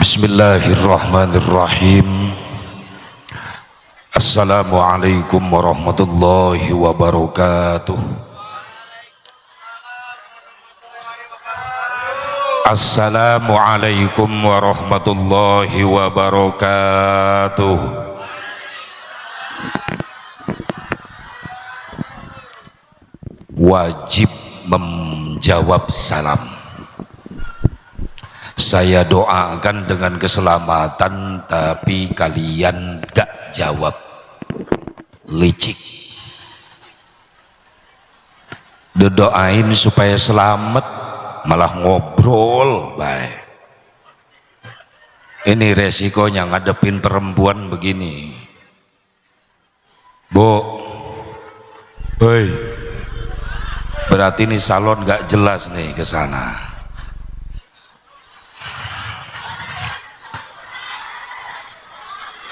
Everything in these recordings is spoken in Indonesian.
Bismillahirrahmanirrahim. Assalamualaikum warahmatullahi wabarakatuh. Assalamualaikum warahmatullahi wabarakatuh. Wajib menjawab salam. Saya doakan dengan keselamatan, tapi kalian gak jawab, licik. Doain supaya selamat, malah ngobrol baik. Ini resikonya ngadepin perempuan begini. Bu, hei, berarti ini salon gak jelas nih ke sana.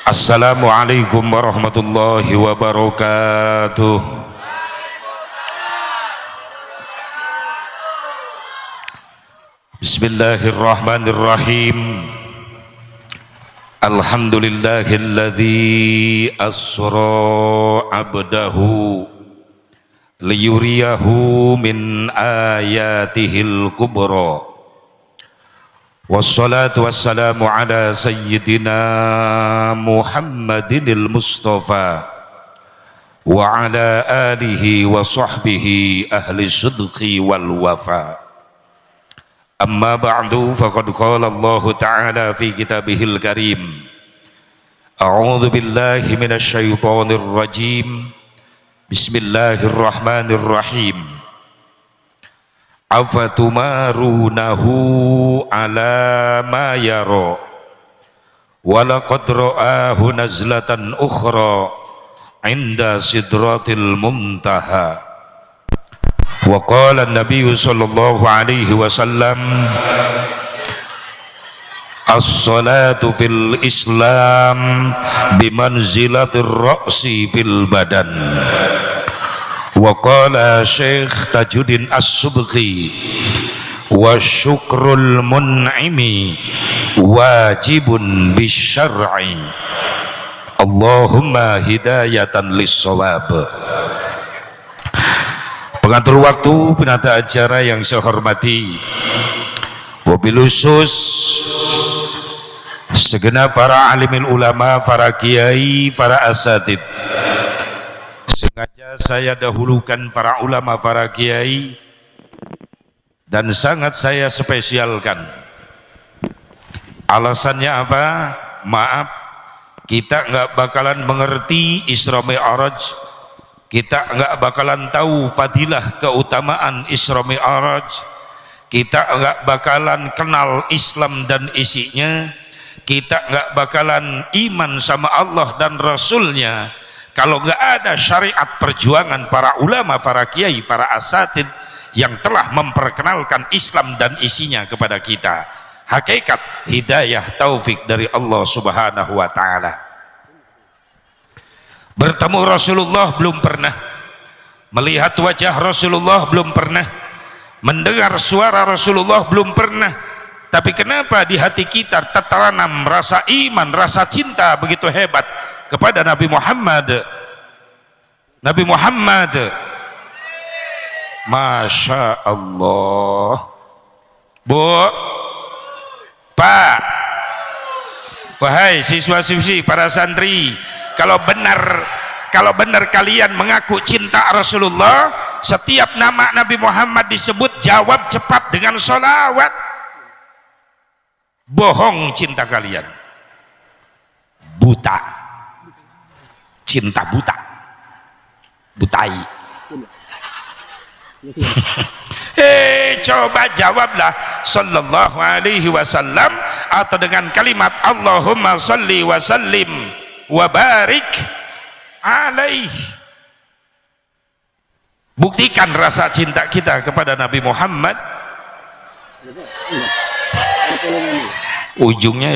Assalamualaikum warahmatullahi wabarakatuh. Bismillahirrahmanirrahim. Alhamdulillahilladzi asra abdahu liyuriyahu min ayatihil kubra. Wassalatu wassalamu ala sayyidina Muhammadinil Mustafa wa ala alihi wa sahbihi ahli sidqi wal wafa. Amma ba'du, faqad qala Allah ta'ala fi kitabihil karim. A'udzu billahi minasy syaithanir rajim. Bismillahirrahmanirrahim. Afatumarunahu ala ma yara walaqad ra'ahu nazlatan ukhra inda sidratil muntaha. Wa qala an-nabiy sallallahu alaihi wasallam, as-salatu fil islam bimanzilatir ra'si fil badan. Wa qala Syekh Tajuddin As-Subki, wa syukrul mun'imi wajibun bisyar'i. Allahumma hidayatan lis-shawab. Pengatur waktu, penata acara yang saya hormati, wabil khusus segenap para alimil ulama, para kiai, para asatid. Sengaja saya dahulukan para ulama, para kiai, dan sangat saya spesialkan. Alasannya apa? Maaf, kita nggak bakalan mengerti Isra Mi'raj, kita nggak bakalan tahu fadilah keutamaan Isra Mi'raj, kita nggak bakalan kenal Islam dan isinya, kita nggak bakalan iman sama Allah dan Rasulnya kalau nggak ada syariat perjuangan para ulama, para kiai, para asatid yang telah memperkenalkan Islam dan isinya kepada kita. Hakikat hidayah taufik dari Allah subhanahu wa ta'ala. Bertemu Rasulullah belum pernah, melihat wajah Rasulullah belum pernah, mendengar suara Rasulullah belum pernah. Tapi kenapa di hati kita tertanam rasa iman, rasa cinta begitu hebat kepada Nabi Muhammad. Nabi Muhammad, Masya Allah. Bu, Pak, wahai siswa-siswi, para santri, kalau benar kalian mengaku cinta Rasulullah, setiap nama Nabi Muhammad disebut, jawab cepat dengan sholawat. Bohong cinta kalian, buta, cinta buta, butai. Coba jawablah sallallahu alaihi wasallam, atau dengan kalimat Allahumma salli wa sallim wa barik alaih. Buktikan rasa cinta kita kepada Nabi Muhammad. Ujungnya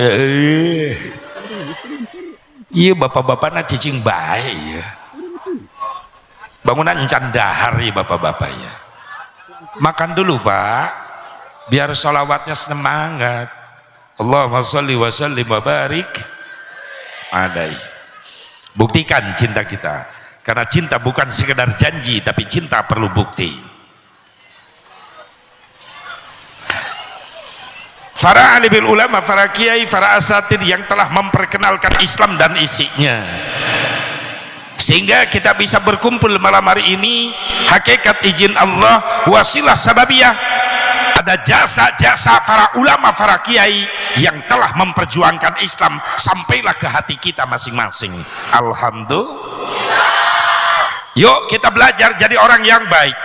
iya, bapak-bapak na cicing baik ya. Bangunan encan dahar ya bapak-bapak ya. Makan dulu Pak, biar sholawatnya semangat. Allahumma sholli wa sallim wa barik alaihi. Buktikan cinta kita, karena cinta bukan sekedar janji, tapi cinta perlu bukti. Para alimul ulama, para kiai, para asatid yang telah memperkenalkan Islam dan isinya, sehingga kita bisa berkumpul malam hari ini. Hakikat izin Allah, wasilah sababiyah, ada jasa-jasa para ulama, para kiai yang telah memperjuangkan Islam sampailah ke hati kita masing-masing. Alhamdulillah. Yuk kita belajar jadi orang yang baik.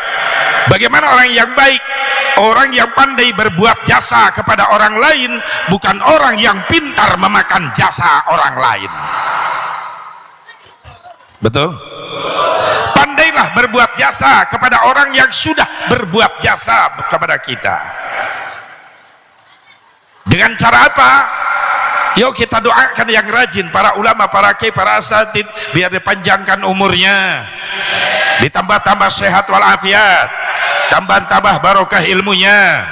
Bagaimana orang yang baik? Orang yang pandai berbuat jasa kepada orang lain, bukan orang yang pintar memakan jasa orang lain. Betul? Pandailah berbuat jasa kepada orang yang sudah berbuat jasa kepada kita. Dengan cara apa? Yuk kita doakan yang rajin, para ulama, para kiai, para asatid, biar dipanjangkan umurnya, ditambah-tambah sehat walafiat, tambah-tambah barokah ilmunya,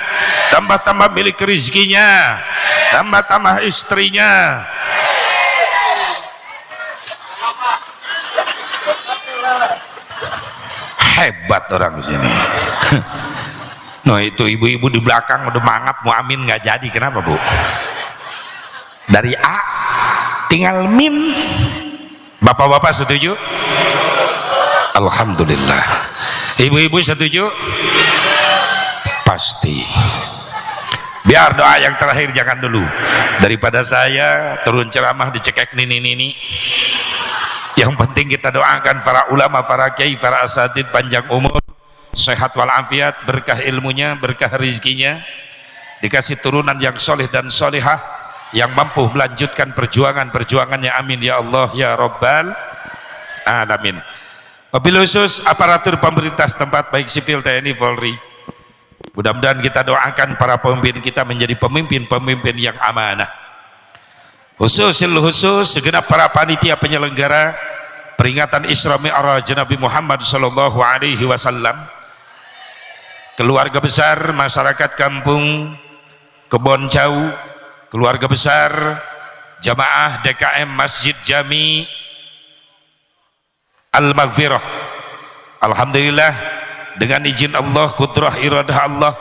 tambah-tambah milik rezekinya, tambah-tambah istrinya. Hebat orang sini. No, itu ibu-ibu di belakang udah mangap mau amin nggak jadi. Kenapa, Bu? Dari A tinggal min. Bapak-bapak setuju? Alhamdulillah. Ibu-ibu setuju? Pasti. Biar doa yang terakhir jangan dulu. Daripada saya turun ceramah dicekek nini. Yang penting kita doakan para ulama, para kiai, para asatid panjang umur, sehat walafiat, berkah ilmunya, berkah rezekinya, dikasih turunan yang soleh dan solehah, yang mampu melanjutkan perjuangannya. Amin ya Allah ya Rabbal alamin. Wabil khusus aparatur pemerintah setempat, baik sipil, TNI, Polri, mudah-mudahan kita doakan para pemimpin kita menjadi pemimpin yang amanah. Khusus segenap para panitia penyelenggara peringatan Isra Mi'raj Nabi Muhammad sallallahu alaihi wasallam, keluarga besar masyarakat kampung Kebon Jauh, keluarga besar jamaah DKM Masjid Jami Al-Maghfirah. Alhamdulillah, dengan izin Allah, kudrah iradah Allah,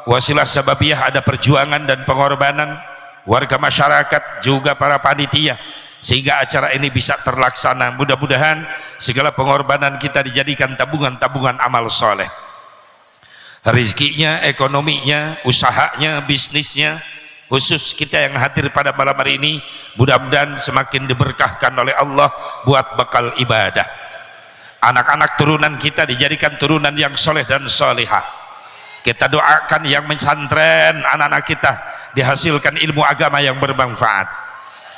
wasilah sababiyah, ada perjuangan dan pengorbanan warga masyarakat juga para panitia, sehingga acara ini bisa terlaksana. Mudah-mudahan segala pengorbanan kita dijadikan tabungan amal soleh, rezekinya, ekonominya, usahanya, bisnisnya. Khusus kita yang hadir pada malam hari ini, mudah-mudahan semakin diberkahkan oleh Allah buat bekal ibadah. Anak-anak turunan kita dijadikan turunan yang soleh dan solehah. Kita doakan yang mensantren anak-anak kita dihasilkan ilmu agama yang bermanfaat.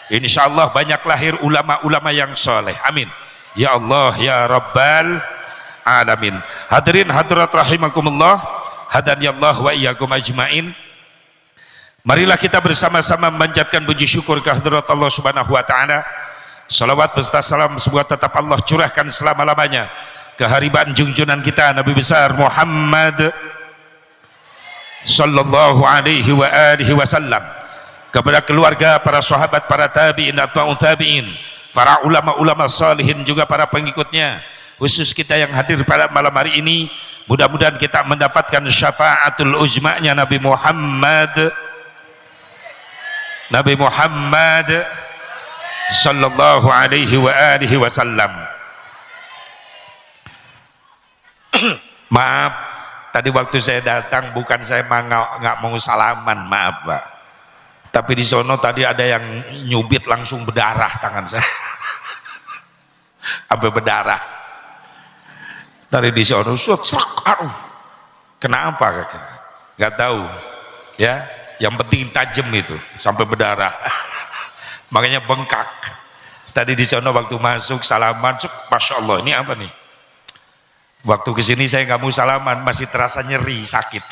Insya Allah banyak lahir ulama-ulama yang soleh. Amin ya Allah ya Rabbal alamin. Hadirin hadirat rahimakumullah, hadani Allah wa iyyakum ajmain. Marilah kita bersama-sama memanjatkan puji syukur kehadirat Allah subhanahu wa ta'ala. Salawat beserta salam semoga tetap Allah curahkan selama-lamanya ke haribaan junjunan kita Nabi besar Muhammad sallallahu alaihi wa alihi wasallam, kepada keluarga, para sahabat, para tabi'in, atba'ut tabi'in, para ulama-ulama salihin, juga para pengikutnya. Khusus kita yang hadir pada malam hari ini, mudah-mudahan kita mendapatkan syafaatul uzma'nya Nabi Muhammad sallallahu alaihi wa alihi wasallam. Maaf, tadi waktu saya datang bukan saya nggak mau salaman, maaf Pak. Tapi di sono tadi ada yang nyubit langsung berdarah tangan saya, sampai berdarah. Tadi di sono, kenapa kakak? Nggak tahu, ya. Yang penting tajam itu, sampai berdarah. Makanya bengkak. Tadi di sono waktu masuk salaman, masya Allah, ini apa nih? Waktu kesini saya nggak mau salaman, masih terasa nyeri, sakit,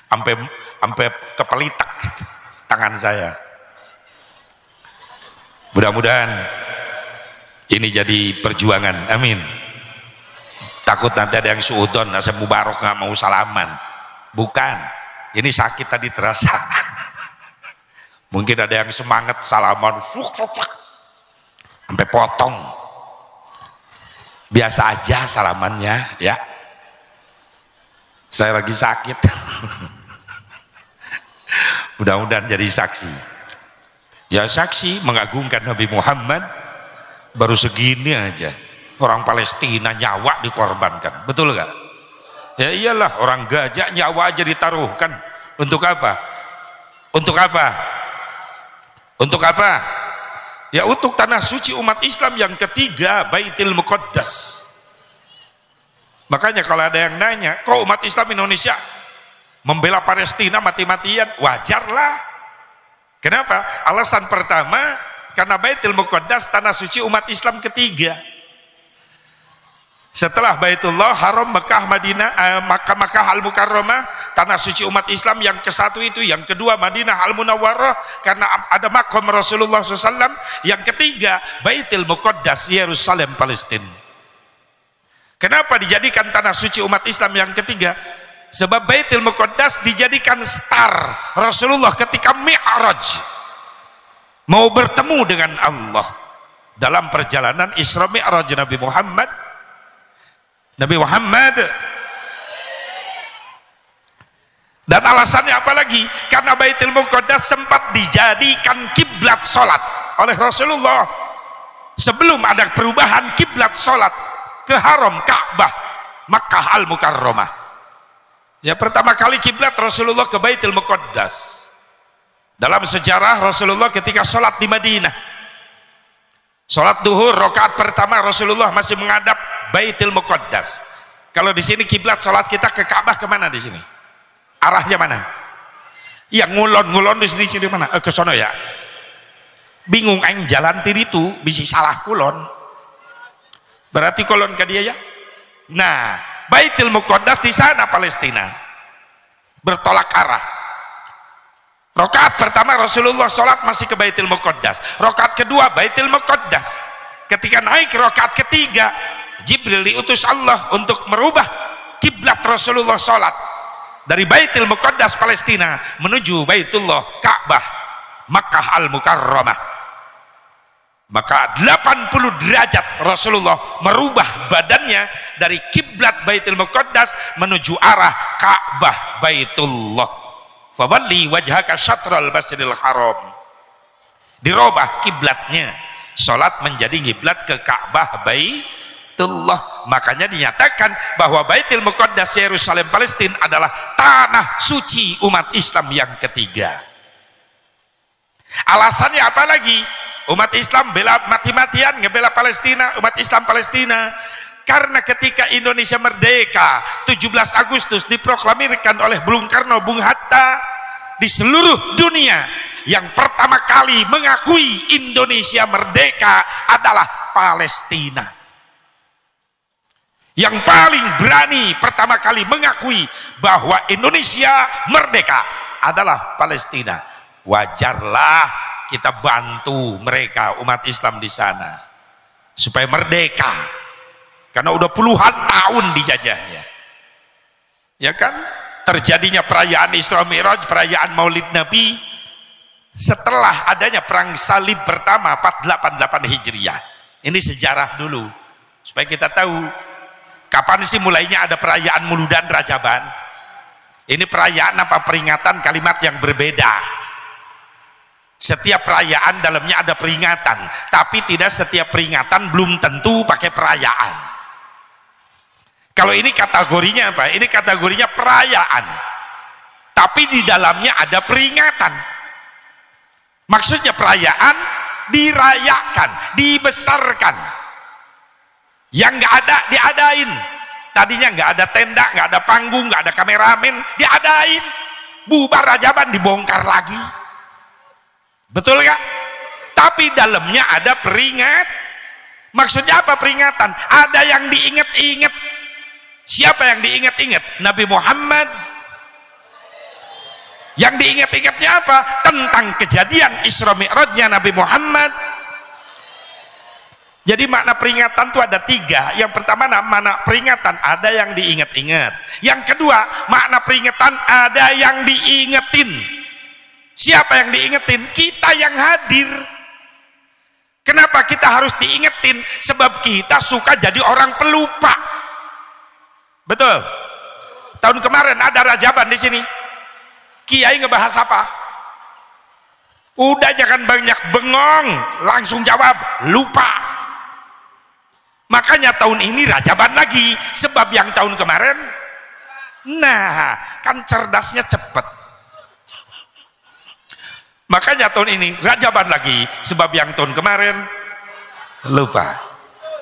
sampai kepelitak tangan saya. Mudah-mudahan ini jadi perjuangan, amin. Takut nanti ada yang suudon, saya mubarok nggak mau salaman. Bukan, ini sakit tadi terasa. Mungkin ada yang semangat salaman sampai potong. Biasa aja salamannya ya. Saya lagi sakit. Mudah-mudahan jadi saksi. Ya saksi mengagungkan Nabi Muhammad. Baru segini aja orang Palestina nyawa dikorbankan, betul gak? Ya iyalah, orang gajah nyawa aja ditaruhkan. Untuk apa? Untuk apa? Untuk apa? Ya untuk tanah suci umat Islam yang ketiga, Baitul Muqaddas. Makanya kalau ada yang nanya, kok umat Islam Indonesia membela Palestina mati-matian? Wajarlah. Kenapa? Alasan pertama, karena Baitul Muqaddas tanah suci umat Islam ketiga. Setelah Baitullah Haram, Mekah, Madinah, Makkah Al-Mukarramah, tanah suci umat Islam yang ke satu itu. Yang kedua Madinah Al-Munawwarah, karena ada maqam Rasulullah SAW. Yang ketiga Baitul Muqaddas, Yerusalem, Palestina. Kenapa dijadikan tanah suci umat Islam yang ketiga? Sebab Baitul Muqaddas dijadikan star Rasulullah ketika Mi'raj, mau bertemu dengan Allah dalam perjalanan Isra Mi'raj Nabi Muhammad. Dan alasannya apa lagi? Karena Baitul Muqaddas sempat dijadikan kiblat salat oleh Rasulullah sebelum ada perubahan kiblat salat ke Haram Ka'bah Makkah Al-Mukarramah. Ya, pertama kali kiblat Rasulullah ke Baitul Muqaddas. Dalam sejarah Rasulullah ketika sholat di Madinah, sholat duhur rakaat pertama Rasulullah masih menghadap Baitul Muqaddas. Kalau di sini kiblat sholat kita ke Ka'bah, kemana di sini? Arahnya mana? Ya ngulon di sini mana? Ke sono ya. Bingung aing jalan tiri itu bisa salah kulon. Berarti kulon ke dia ya. Nah, Baitul Muqaddas di sana Palestina. Bertolak arah. Rakaat pertama Rasulullah sholat masih ke Baitul Muqaddas. Rakaat kedua Baitul Muqaddas. Ketika naik rakaat ketiga, Jibril diutus Allah untuk merubah kiblat Rasulullah sholat dari Baitul Muqaddas Palestina menuju Baitullah Ka'bah Makkah Al-Mukarramah. Maka 80 derajat Rasulullah merubah badannya dari kiblat Baitul Muqaddas menuju arah Ka'bah Baitullah. Fawalli wajhaka syatral masjidil haram. Dirubah kiblatnya, salat menjadi kiblat ke Ka'bah Baitullah. Makanya dinyatakan bahwa Baitul Muqaddas Yerusalem Palestina adalah tanah suci umat Islam yang ketiga. Alasannya apa lagi? Umat Islam bela mati-matian ngebela Palestina, umat Islam Palestina. Karena ketika Indonesia merdeka 17 Agustus diproklamirkan oleh Bung Karno, Bung Hatta, di seluruh dunia yang pertama kali mengakui Indonesia merdeka adalah Palestina. Yang paling berani pertama kali mengakui bahwa Indonesia merdeka adalah Palestina. Wajarlah kita bantu mereka umat Islam di sana supaya merdeka. Karena udah puluhan tahun dijajahnya, ya kan? Terjadinya perayaan Isra Mi'raj, perayaan Maulid Nabi setelah adanya perang salib pertama 488 Hijriah. Ini sejarah dulu supaya kita tahu kapan sih mulainya ada perayaan Muludan Rajaban. Ini perayaan apa peringatan kalimat yang berbeda. Setiap perayaan dalamnya ada peringatan, tapi tidak setiap peringatan belum tentu pakai perayaan. Kalau ini kategorinya apa? Ini kategorinya perayaan, tapi di dalamnya ada peringatan. Maksudnya perayaan dirayakan, dibesarkan. Yang nggak ada diadain. Tadinya nggak ada tenda, nggak ada panggung, nggak ada kameramen, diadain. Bubar Rajaban dibongkar lagi. Betul nggak? Tapi dalamnya ada peringat. Maksudnya apa peringatan? Ada yang diingat-ingat. Siapa yang diingat-ingat? Nabi Muhammad. Yang diingat-ingatnya apa? Tentang kejadian Isra Mi'rajnya Nabi Muhammad. Jadi makna peringatan itu ada 3. Yang pertama makna peringatan ada yang diingat-ingat. Yang kedua makna peringatan ada yang diingetin. Siapa yang diingetin? Kita yang hadir. Kenapa kita harus diingetin? Sebab kita suka jadi orang pelupa. Betul. Tahun kemarin ada Rajaban di sini. Kiai ngebahas apa? Udah jangan banyak bengong, langsung jawab, lupa. Makanya tahun ini Rajaban lagi, sebab yang tahun kemarin, nah kan cerdasnya cepet. Makanya tahun ini Rajaban lagi, sebab yang tahun kemarin lupa.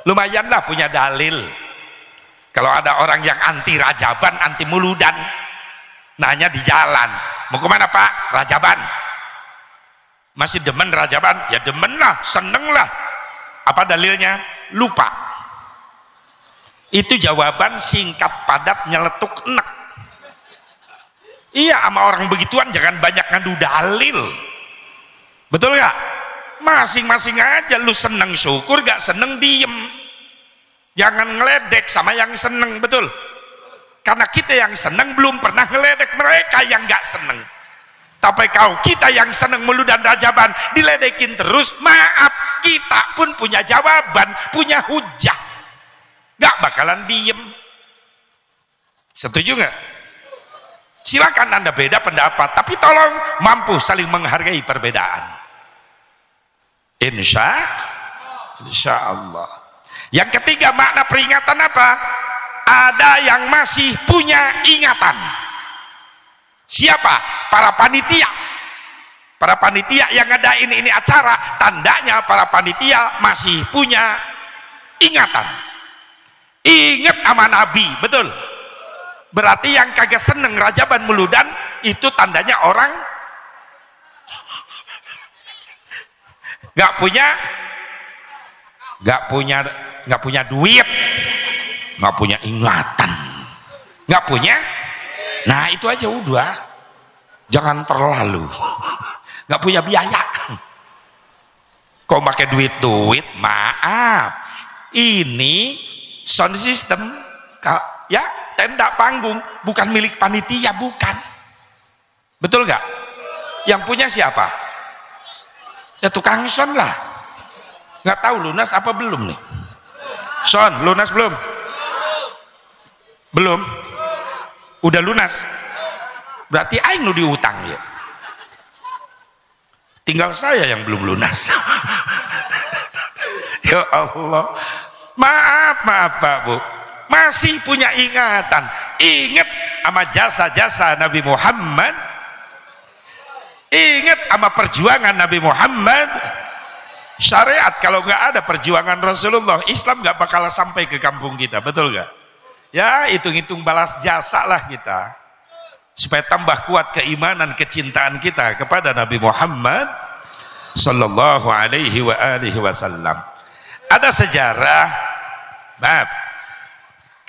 Lumayanlah punya dalil. Kalau ada orang yang anti Rajaban, anti Muludan, nanya di jalan, mau kemana Pak? Rajaban. Masih demen Rajaban? Ya demen lah, seneng lah. Apa dalilnya? Lupa. Itu jawaban singkat padat nyeletuk enek. Iya, sama orang begituan jangan banyak ngadu dalil. Betul gak? Masing-masing aja, lu seneng syukur, gak seneng diem. Jangan ngeledek sama yang seneng, betul? Karena kita yang seneng belum pernah ngeledek mereka yang gak seneng. Tapi kau kita yang seneng Muludan Rajaban diledekin terus, maaf, kita pun punya jawaban, punya hujah. Gak bakalan diem. Setuju gak? Silakan Anda beda pendapat, tapi tolong mampu saling menghargai perbedaan. Insya Allah. Yang ketiga, makna peringatan apa? Ada yang masih punya ingatan. Siapa? Para panitia. Para panitia yang ngadain ini acara, tandanya para panitia masih punya ingatan. Ingat sama Nabi, betul? Berarti yang kagak seneng Rajaban Muludan itu tandanya orang nggak punya duit, nggak punya ingatan, nggak punya. Nah itu aja udah, jangan terlalu nggak punya biaya. Kok pakai duit, maaf, ini sound system ya, tenda panggung bukan milik panitia, bukan. Betul nggak? Yang punya siapa? Ya tukang son lah. Nggak tahu lunas apa belum nih? Son, lunas belum? Belum? Udah lunas? Berarti aing nu diutang ya. Tinggal saya yang belum lunas. Ya Allah. Maaf Pak Bu. Masih punya ingatan. Ingat sama jasa-jasa Nabi Muhammad. Ingat sama perjuangan Nabi Muhammad. Syariat kalau nggak ada perjuangan Rasulullah, Islam nggak bakal sampai ke kampung kita, betul nggak? Ya hitung-hitung balas jasa lah kita, supaya tambah kuat keimanan, kecintaan kita kepada Nabi Muhammad Sallallahu Alaihi Wasallam. Ada sejarah, maaf,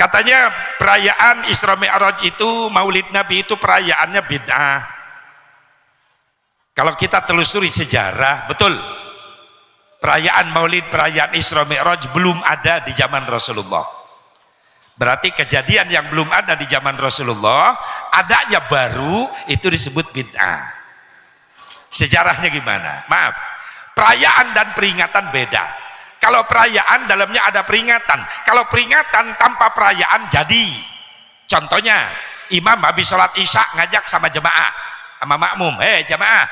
katanya perayaan Isra Mi'raj itu, Maulid Nabi itu perayaannya bid'ah. Kalau kita telusuri sejarah, betul, perayaan Maulid, perayaan Isra Mi'raj belum ada di zaman Rasulullah. Berarti kejadian yang belum ada di zaman Rasulullah, adanya baru, itu disebut bid'ah. Sejarahnya gimana? Maaf, perayaan dan peringatan beda. Kalau perayaan dalamnya ada peringatan, kalau peringatan tanpa perayaan jadi. Contohnya, imam habis sholat isya ngajak sama jemaah, sama makmum, jemaah,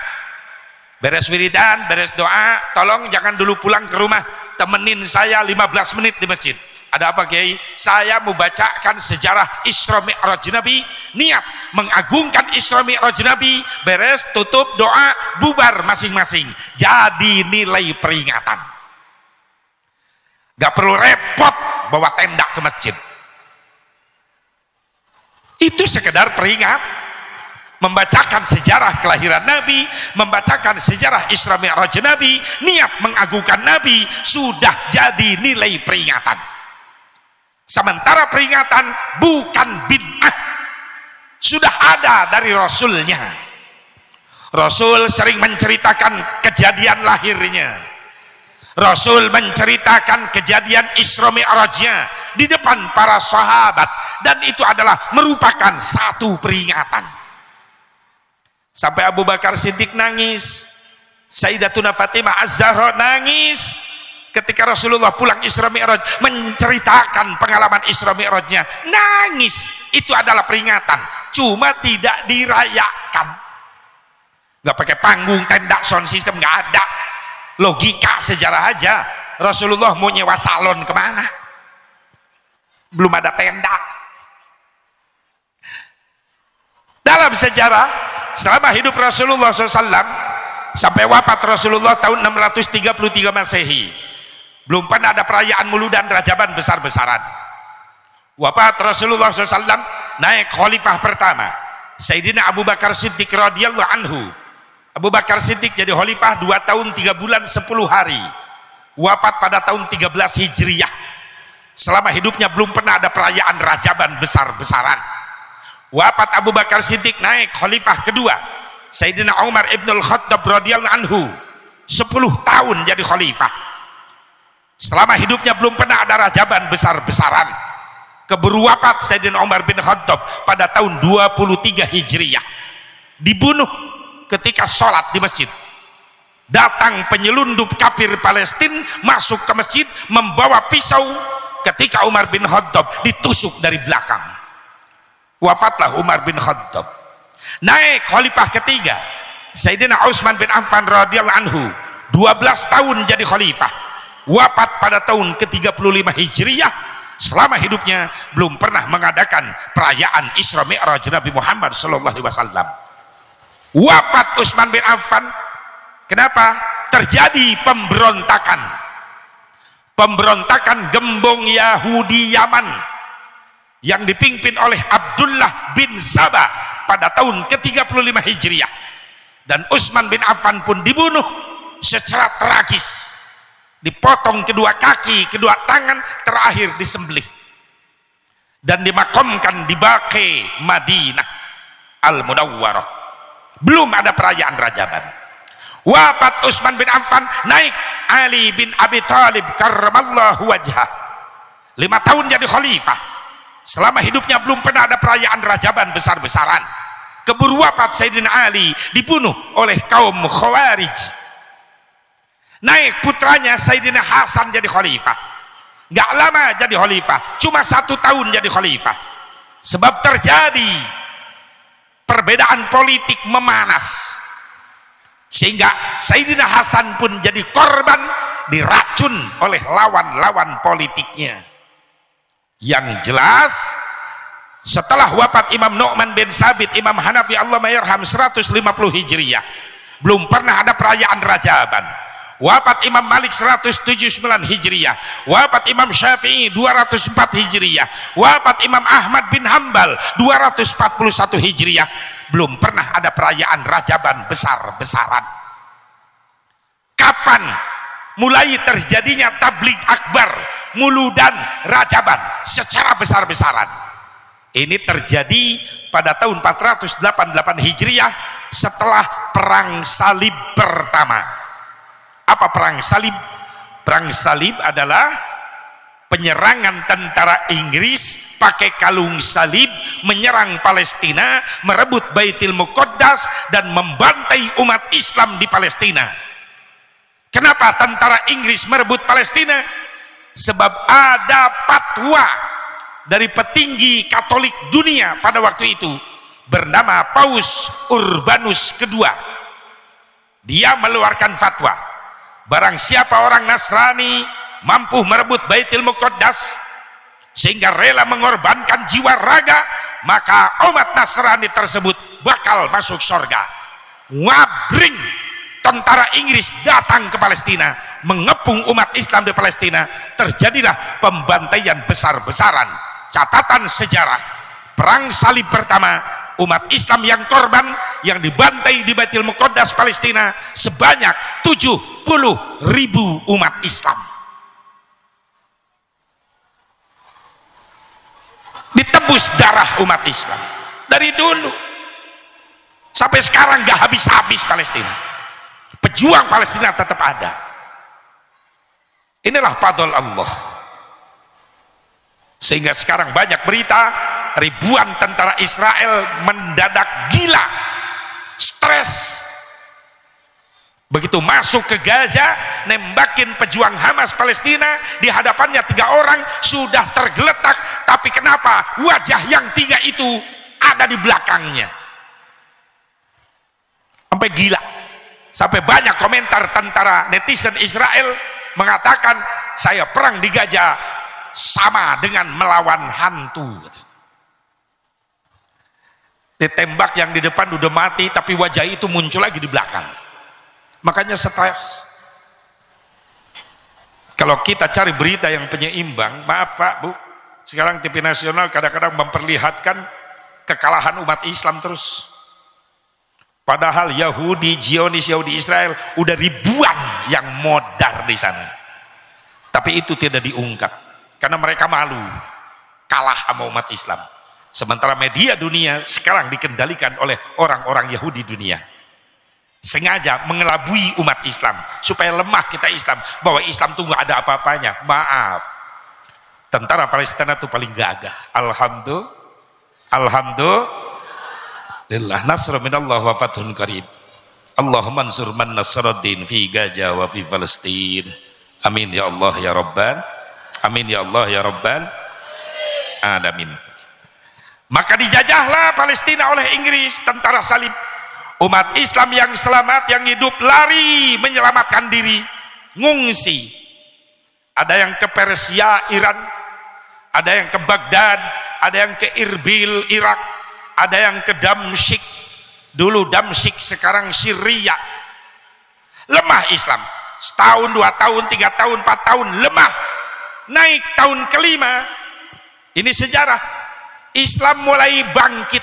beres wiridan, beres doa, tolong jangan dulu pulang ke rumah, temenin saya 15 menit di masjid. Ada apa Kiai? Saya mau bacakan sejarah Isra Mi'raj Nabi, niat mengagungkan Isra Mi'raj Nabi, beres, tutup, doa, bubar masing-masing. Jadi nilai peringatan. Gak perlu repot bawa tenda ke masjid. Itu sekedar peringat, membacakan sejarah kelahiran Nabi, membacakan sejarah Isra Mi'raj Nabi, niat mengagungkan Nabi, sudah jadi nilai peringatan. Sementara peringatan bukan bid'ah, sudah ada dari Rasulnya. Rasul sering menceritakan kejadian lahirnya, Rasul menceritakan kejadian Isra Mi'rajnya di depan para sahabat, dan itu adalah merupakan satu peringatan. Sampai Abu Bakar Siddiq nangis, Sayyidatuna Fatimah Az-Zahra nangis ketika Rasulullah pulang Isra Mi'raj menceritakan pengalaman Isra Mi'rajnya, nangis. Itu adalah peringatan, cuma tidak dirayakan, nggak pakai panggung, tenda, sound system, nggak ada. Logika sejarah aja. Rasulullah mau nyewa salon kemana? Belum ada tenda. Dalam sejarah, selama hidup Rasulullah SAW sampai wafat Rasulullah tahun 633 Masehi, belum pernah ada perayaan Muludan Rajaban besar-besaran. Wafat Rasulullah SAW, naik khalifah pertama Sayyidina Abu Bakar Siddiq radhiyallahu anhu. Abu Bakar Siddiq jadi khalifah 2 tahun 3 bulan 10 hari. Wafat pada tahun 13 Hijriyah. Selama hidupnya belum pernah ada perayaan Rajaban besar-besaran. Wafat Abu Bakar Siddiq, naik khalifah kedua Sayyidina Umar ibn al-Khattab radhiyallahu anhu, 10 tahun jadi khalifah. Selama hidupnya belum pernah ada Rajaban besar-besaran. Keburu wafat Sayyidina Umar bin Khattab pada tahun 23 Hijriyah. Dibunuh ketika sholat di masjid. Datang penyelundup kafir Palestina masuk ke masjid membawa pisau, ketika Umar bin Khattab ditusuk dari belakang. Wafatlah Umar bin Khattab. Naik khalifah ketiga Sayyidina Utsman bin Affan radhiyallahu anhu, 12 tahun jadi khalifah. Wafat pada tahun ke-35 Hijriyah. Selama hidupnya belum pernah mengadakan perayaan Isra Mi'raj Nabi Muhammad sallallahu alaihi wasallam. Wafat Utsman bin Affan. Kenapa? Terjadi pemberontakan. Pemberontakan gembong Yahudi Yaman yang dipimpin oleh Abdullah bin Sabah pada tahun ke-35 Hijriah. Dan Utsman bin Affan pun dibunuh secara tragis. Dipotong kedua kaki, kedua tangan, terakhir disembelih. Dan dimakamkan di Baqi Madinah Al-Munawwarah. Belum ada perayaan Rajaban. Wafat Utsman bin Affan, naik Ali bin Abi Thalib karramallahu wajhah. 5 tahun jadi khalifah. Selama hidupnya belum pernah ada perayaan Rajaban besar-besaran. Keburu wafat Sayyidina Ali, dibunuh oleh kaum Khawarij. Naik putranya Sayyidina Hasan jadi khalifah. Gak lama jadi khalifah, cuma 1 tahun jadi khalifah. Sebab terjadi perbedaan politik memanas, sehingga Sayyidina Hasan pun jadi korban, diracun oleh lawan-lawan politiknya. Yang jelas, setelah wafat Imam Nu'man bin Sabit, Imam Hanafi Allah mayarham 150 Hijriyah, belum pernah ada perayaan Rajaban. Wafat Imam Malik 179 Hijriyah, wafat Imam Syafi'i 204 Hijriyah, wafat Imam Ahmad bin Hambal 241 Hijriyah. Belum pernah ada perayaan Rajaban besar-besaran. Kapan mulai terjadinya tabligh akbar, Muludan, Rajaban secara besar-besaran? Ini terjadi pada tahun 488 Hijriah setelah Perang Salib pertama. Apa perang salib? Perang salib adalah penyerangan tentara Inggris pakai kalung salib, menyerang Palestina, merebut Baitul Muqaddas dan membantai umat Islam di Palestina. Kenapa tentara Inggris merebut Palestina? Sebab ada fatwa dari petinggi Katolik dunia pada waktu itu bernama Paus Urbanus II. Dia mengeluarkan fatwa, barang siapa orang Nasrani mampu merebut Baitul Muqaddas sehingga rela mengorbankan jiwa raga, maka umat Nasrani tersebut bakal masuk surga. Ngabring tentara Inggris datang ke Palestina, mengepung umat Islam di Palestina. Terjadilah pembantaian besar-besaran. Catatan sejarah, perang salib pertama, umat Islam yang korban, yang dibantai di Baitul Muqaddas Palestina sebanyak 70.000 umat Islam. Ditebus darah umat Islam dari dulu sampai sekarang, gak habis-habis Palestina. Pejuang Palestina tetap ada. Inilah fadl Allah. Sehingga sekarang banyak berita ribuan tentara Israel mendadak gila, stres. Begitu masuk ke Gaza, nembakin pejuang Hamas Palestina, di hadapannya 3 orang sudah tergeletak, tapi kenapa wajah yang 3 itu ada di belakangnya? Sampai gila, sampai banyak komentar tentara netizen Israel mengatakan saya perang di Gaza sama dengan melawan hantu. Ditembak yang di depan udah mati, tapi wajah itu muncul lagi di belakang. Makanya stres. Kalau kita cari berita yang penyeimbang, maaf Pak Bu, sekarang TV nasional kadang-kadang memperlihatkan kekalahan umat Islam terus. Padahal Yahudi, Zionis, Yahudi Israel udah ribuan yang modar di sana. Tapi itu tidak diungkap karena mereka malu kalah sama umat Islam. Sementara media dunia sekarang dikendalikan oleh orang-orang Yahudi dunia. Sengaja mengelabui umat Islam supaya lemah kita Islam, bahwa Islam itu nggak ada apa-apanya. Maaf, tentara Palestina itu paling gagah. Alhamdulillah, nasr minallah wa fathun qarib. Allahumma ansur man nasruddin fi Gaza wa fi Palestin. Amin ya Allah ya Rabban. Amin ya Allah ya Rabban. Amin. Maka dijajahlah Palestina oleh Inggris, tentara salib. Umat Islam yang selamat, yang hidup, lari menyelamatkan diri, ngungsi. Ada yang ke Persia, Iran, ada yang ke Baghdad, ada yang ke Irbil, Irak, ada yang ke Damsyik, dulu Damsyik, sekarang Syria. Lemah Islam, setahun, 2 tahun, 3 tahun, 4 tahun, lemah. Naik tahun kelima, ini sejarah, Islam mulai bangkit.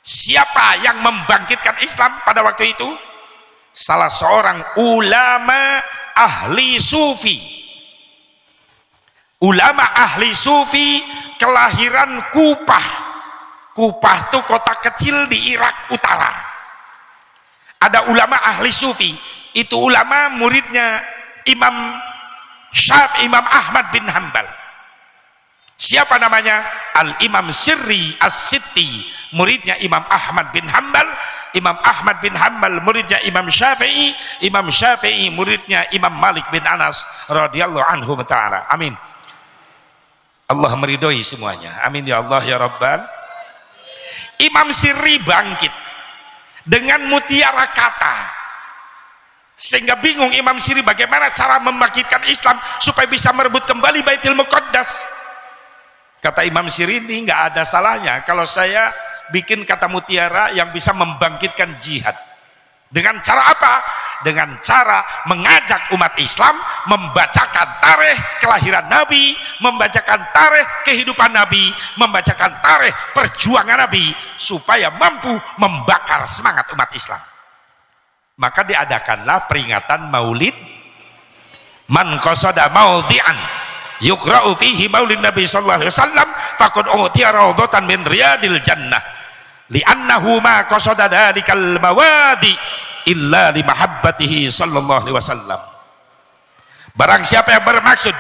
Siapa yang membangkitkan Islam pada waktu itu? Salah seorang ulama ahli sufi. Ulama ahli sufi kelahiran Kupah. Kupah itu kota kecil di Irak Utara. Ada ulama ahli sufi, itu ulama muridnya Imam Ahmad bin Hanbal. Siapa namanya? Al-Imam Sirri As-Sitti, muridnya Imam Ahmad bin Hanbal. Imam Ahmad bin Hanbal muridnya Imam Syafi'i. Imam Syafi'i muridnya Imam Malik bin Anas radhiyallahu anhu ta'ala. Amin. Allah meridhoi semuanya. Amin ya Allah ya Rabbal. Imam Sirri bangkit dengan mutiara kata, sehingga bingung Imam Sirri bagaimana cara membangkitkan Islam supaya bisa merebut kembali Baitul Muqaddas. Kata Imam Sirri, ini nggak ada salahnya kalau saya bikin kata mutiara yang bisa membangkitkan jihad. Dengan cara apa? Dengan cara mengajak umat Islam membacakan tarikh kelahiran Nabi, membacakan tarikh kehidupan Nabi, membacakan tarikh perjuangan Nabi, supaya mampu membakar semangat umat Islam. Maka diadakanlah peringatan Maulid. Man qasada maudhi'an yuqra'u fihi maulid Nabi sallallahu alaihi wasallam faqad utiya rawdatan min riyadil jannah li'annahu ma qasada dhalikal mawadi illa li mahabbatihi sallallahu alaihi wasallam. Barang siapa yang bermaksud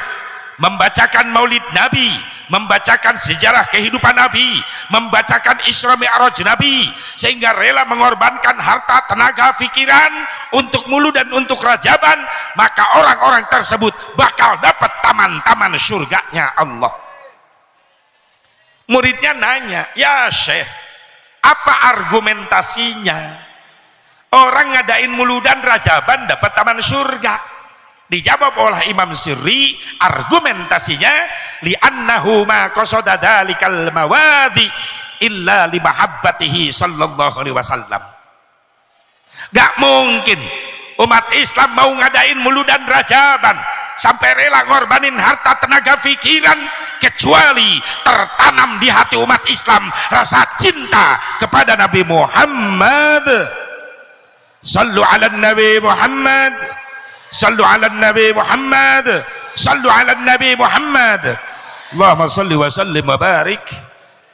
membacakan maulid Nabi, membacakan sejarah kehidupan Nabi, membacakan Isra Mi'raj Nabi, sehingga rela mengorbankan harta, tenaga, pikiran untuk mulu dan untuk rajaban, maka orang-orang tersebut bakal dapat taman-taman surganya Allah. Muridnya nanya, ya Syekh, apa argumentasinya? Orang ngadain muludan rajaban dapat taman surga. Dijawab oleh Imam Sirri, argumentasinya li'annahu ma qasada dzalikal mawadi illa li mahabbatihi sallallahu alaihi wasallam. Gak mungkin umat Islam mau ngadain muludan rajaban sampai rela ngorbanin harta, tenaga, pikiran, kecuali tertanam di hati umat Islam rasa cinta kepada Nabi Muhammad. Sallu ala Nabi Muhammad, sallu ala Nabi Muhammad, sallu ala Nabi Muhammad, Allahumma salli wa sallim wa barik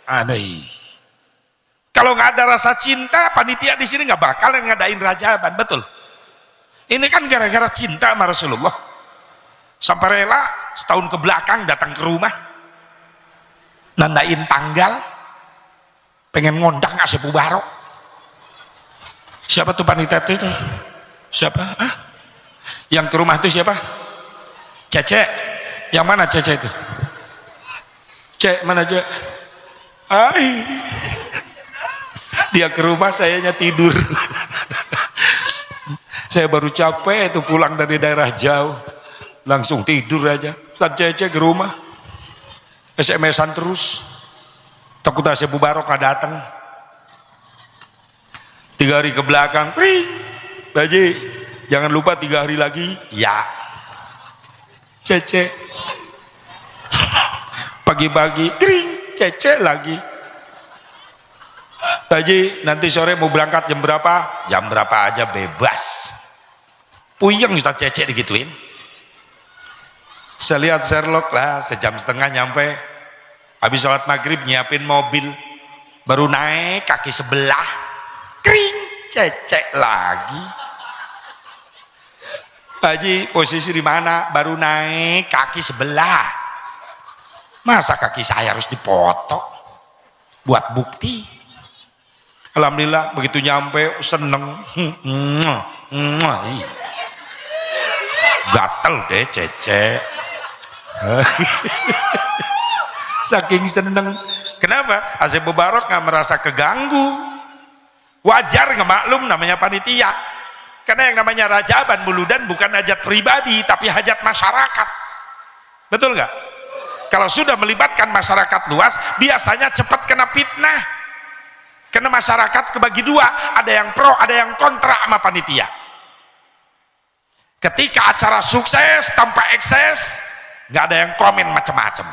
alaihi. Kalau nggak ada rasa cinta, panitia di sini nggak bakalan ngadain rajaban, betul? Ini kan gara-gara cinta sama Rasulullah, sampai rela setahun ke belakang datang ke rumah, nandain tanggal, pengen ngondang Asep Barok. Siapa tuh panitia itu? Siapa? Yang ke rumah itu siapa? Cece. Yang mana Cece itu? Cek, mana Cek? Dia ke rumah, sayanya tidur. Saya baru capek itu pulang dari daerah jauh, langsung tidur aja. Ustaz Cece ke rumah, SMS-an terus, takut Asyik Mubarok nggak datang. 3 hari ke belakang, ring, Baji, jangan lupa 3 hari lagi, ya. Cece, pagi-pagi, ring, Cece lagi. Baji, nanti sore mau berangkat jam berapa? Jam berapa aja bebas. Puyeng Ustaz Cece digituin. Saya lihat Sherlock lah, sejam setengah nyampe. Habis sholat maghrib nyiapin mobil, baru naik kaki sebelah, kering, Cece lagi. Haji, posisi di mana? Baru naik kaki sebelah. Masa kaki saya harus dipoto? Buat bukti. Alhamdulillah begitu nyampe seneng. Gatel deh Cece. Saking seneng. Kenapa? Asyik Mubarok nggak merasa keganggu. Wajar, nggak maklum, namanya panitia. Karena yang namanya rajaban buludan bukan hajat pribadi tapi hajat masyarakat. Betul nggak? Kalau sudah melibatkan masyarakat luas, biasanya cepat kena fitnah. Karena masyarakat kebagi dua, ada yang pro, ada yang kontra sama panitia. Ketika acara sukses tanpa ekses, nggak ada yang komen macam-macam.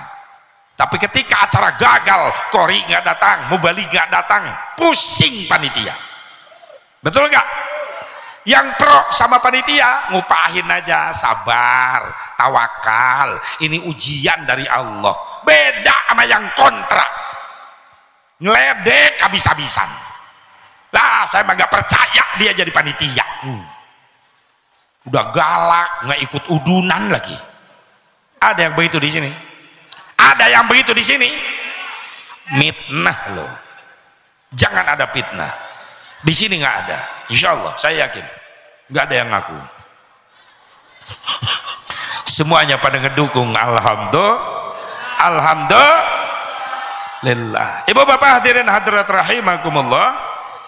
Tapi ketika acara gagal, kori nggak datang, mubali nggak datang, pusing panitia. Betul nggak? Yang pro sama panitia ngupahin aja, sabar, tawakal, ini ujian dari Allah. Beda sama yang kontra, ngeledek habis-habisan. Lah, saya mah nggak percaya dia jadi panitia. Udah galak, nggak ikut udunan lagi. Ada yang begitu di sini? Ada yang begitu di sini? Mitnah loh. Jangan ada fitnah. Di sini nggak ada. Insya Allah, saya yakin nggak ada yang ngaku. Semuanya pada ngedukung. Alhamdulillah. Ibu bapak hadirin hadirat rahimakumullah,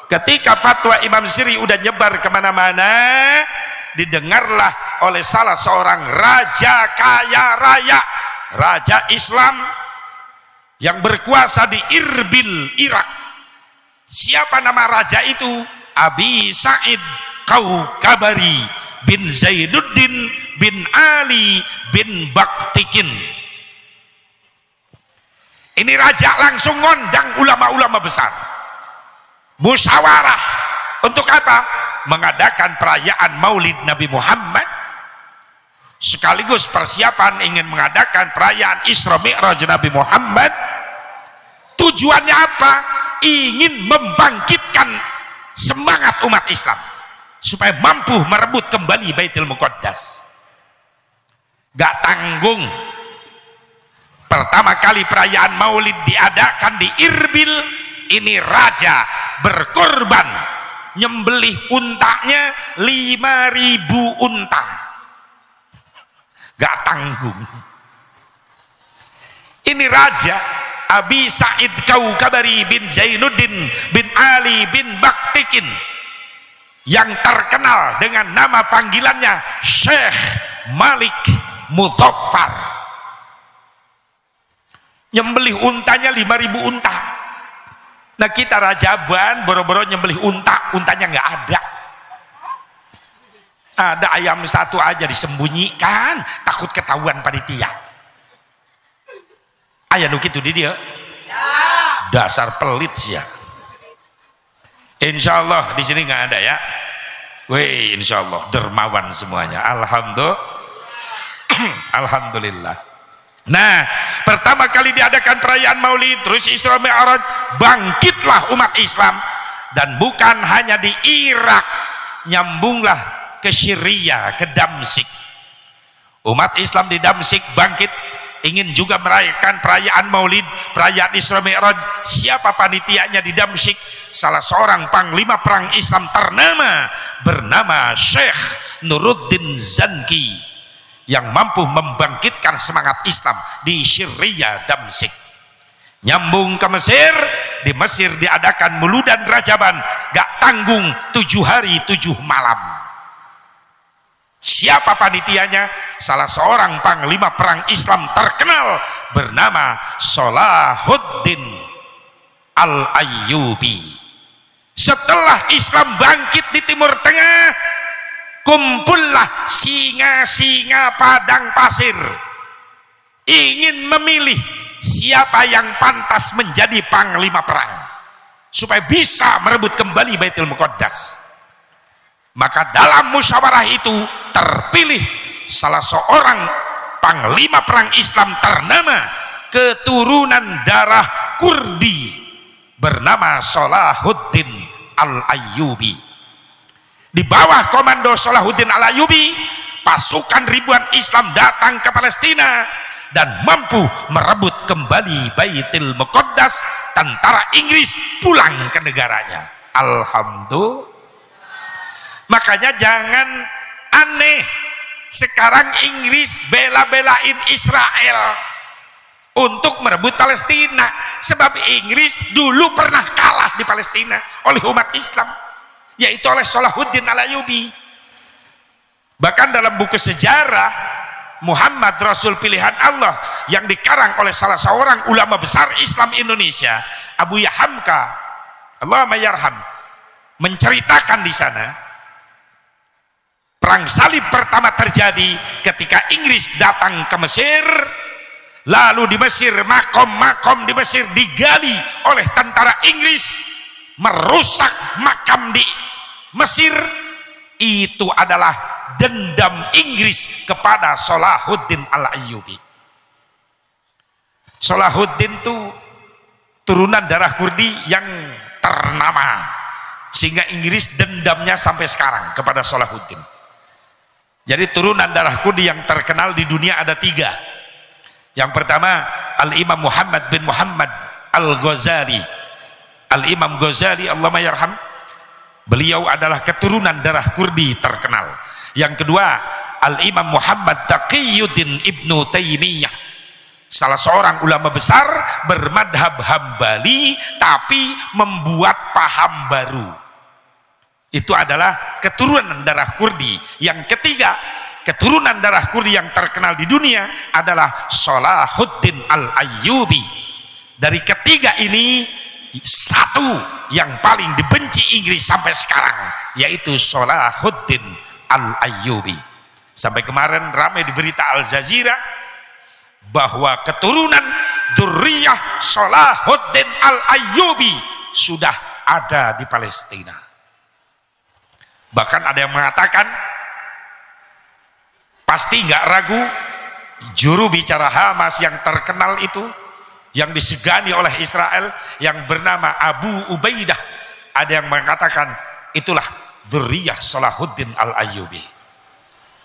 ketika fatwa Imam Siri udah nyebar kemana-mana, didengarlah oleh salah seorang raja kaya raya, raja Islam yang berkuasa di Irbil, Irak. Siapa nama raja itu? Abi Sa'id Kaukabari bin Zainuddin bin Ali bin Baktikin. Ini raja langsung ngondang ulama-ulama besar, musyawarah. Untuk apa? Mengadakan perayaan Maulid Nabi Muhammad, sekaligus persiapan ingin mengadakan perayaan Isra Mi'raj Nabi Muhammad. Tujuannya apa? Ingin membangkitkan semangat umat Islam supaya mampu merebut kembali Baitul Muqaddas. Gak tanggung. Pertama kali perayaan Maulid diadakan di Irbil, ini raja berkorban, nyembelih untanya 5.000 unta. Gak tanggung. Ini raja Abi Sa'id Kaukabari bin Zainuddin bin Ali bin Baktikin, yang terkenal dengan nama panggilannya Syekh Malik Mudhaffar. Nyembelih untanya 5.000 unta. Nah, kita rajaban boro-boro nyembelih unta, untanya nggak ada. Ada ayam satu aja disembunyikan, takut ketahuan panitia. Ayah nuk itu di dia. Dasar pelit sih ya. Insya Allah di sini nggak ada ya. Wih, insya Allah dermawan semuanya. Alhamdulillah. Nah, pertama kali diadakan perayaan Maulid, terus Isra Mi'raj, bangkitlah umat Islam. Dan bukan hanya di Irak, nyambunglah ke Syria, ke Damsyik. Umat Islam di Damsyik bangkit ingin juga merayakan perayaan Maulid, perayaan Isra Mi'raj, siapa panitianya di Damsyik? Salah seorang panglima perang Islam ternama bernama Syekh Nuruddin Zanki yang mampu membangkitkan semangat Islam di Syria Damsyik. Nyambung ke Mesir, di Mesir diadakan Muludan Rajaban, gak tanggung 7 hari 7 malam. Siapa panitianya? Salah seorang panglima perang Islam terkenal bernama Salahuddin Al-Ayyubi. Setelah Islam bangkit di Timur Tengah, kumpullah singa-singa padang pasir, ingin memilih siapa yang pantas menjadi panglima perang supaya bisa merebut kembali Baitul Muqaddas. Maka dalam musyawarah itu terpilih salah seorang panglima perang Islam ternama keturunan darah Kurdi bernama Salahuddin Al-Ayyubi. Di bawah komando Salahuddin Al-Ayyubi, pasukan ribuan Islam datang ke Palestina dan mampu merebut kembali Baitul Muqaddas. Tentara Inggris pulang ke negaranya. Alhamdulillah. Makanya jangan aneh sekarang Inggris bela-belain Israel untuk merebut Palestina, sebab Inggris dulu pernah kalah di Palestina oleh umat Islam, yaitu oleh Salahuddin Al-Ayyubi. Bahkan dalam buku sejarah Muhammad Rasul pilihan Allah yang dikarang oleh salah seorang ulama besar Islam Indonesia, Abu Yahamka, Allahumma yarham, menceritakan di sana perang salib pertama terjadi ketika Inggris datang ke Mesir. Lalu di Mesir, makom-makom di Mesir digali oleh tentara Inggris, merusak makam di Mesir. Itu adalah dendam Inggris kepada Salahuddin Al-Ayyubi. Salahuddin itu turunan darah Kurdi yang ternama, sehingga Inggris dendamnya sampai sekarang kepada Salahuddin. Jadi turunan darah Kurdi yang terkenal di dunia ada 3. Yang pertama Al-Imam Muhammad bin Muhammad Al-Ghazali. Al-Imam Ghazali, Allahumma yarham, beliau adalah keturunan darah Kurdi terkenal. Yang kedua Al-Imam Muhammad Taqiyuddin Ibnu Taimiyah, salah seorang ulama besar bermadhab Hambali tapi membuat paham baru. Itu adalah keturunan darah Kurdi. Yang ketiga, keturunan darah Kurdi yang terkenal di dunia adalah Salahuddin Al-Ayyubi. Dari ketiga ini, satu yang paling dibenci Inggris sampai sekarang, yaitu Salahuddin Al-Ayyubi. Sampai kemarin ramai di berita Al Jazeera bahwa keturunan dzurriyyah Salahuddin Al-Ayyubi sudah ada di Palestina. Bahkan ada yang mengatakan, pasti nggak ragu, juru bicara Hamas yang terkenal itu, yang disegani oleh Israel, yang bernama Abu Ubaidah, ada yang mengatakan itulah dzurriyyah Salahuddin Al-Ayyubi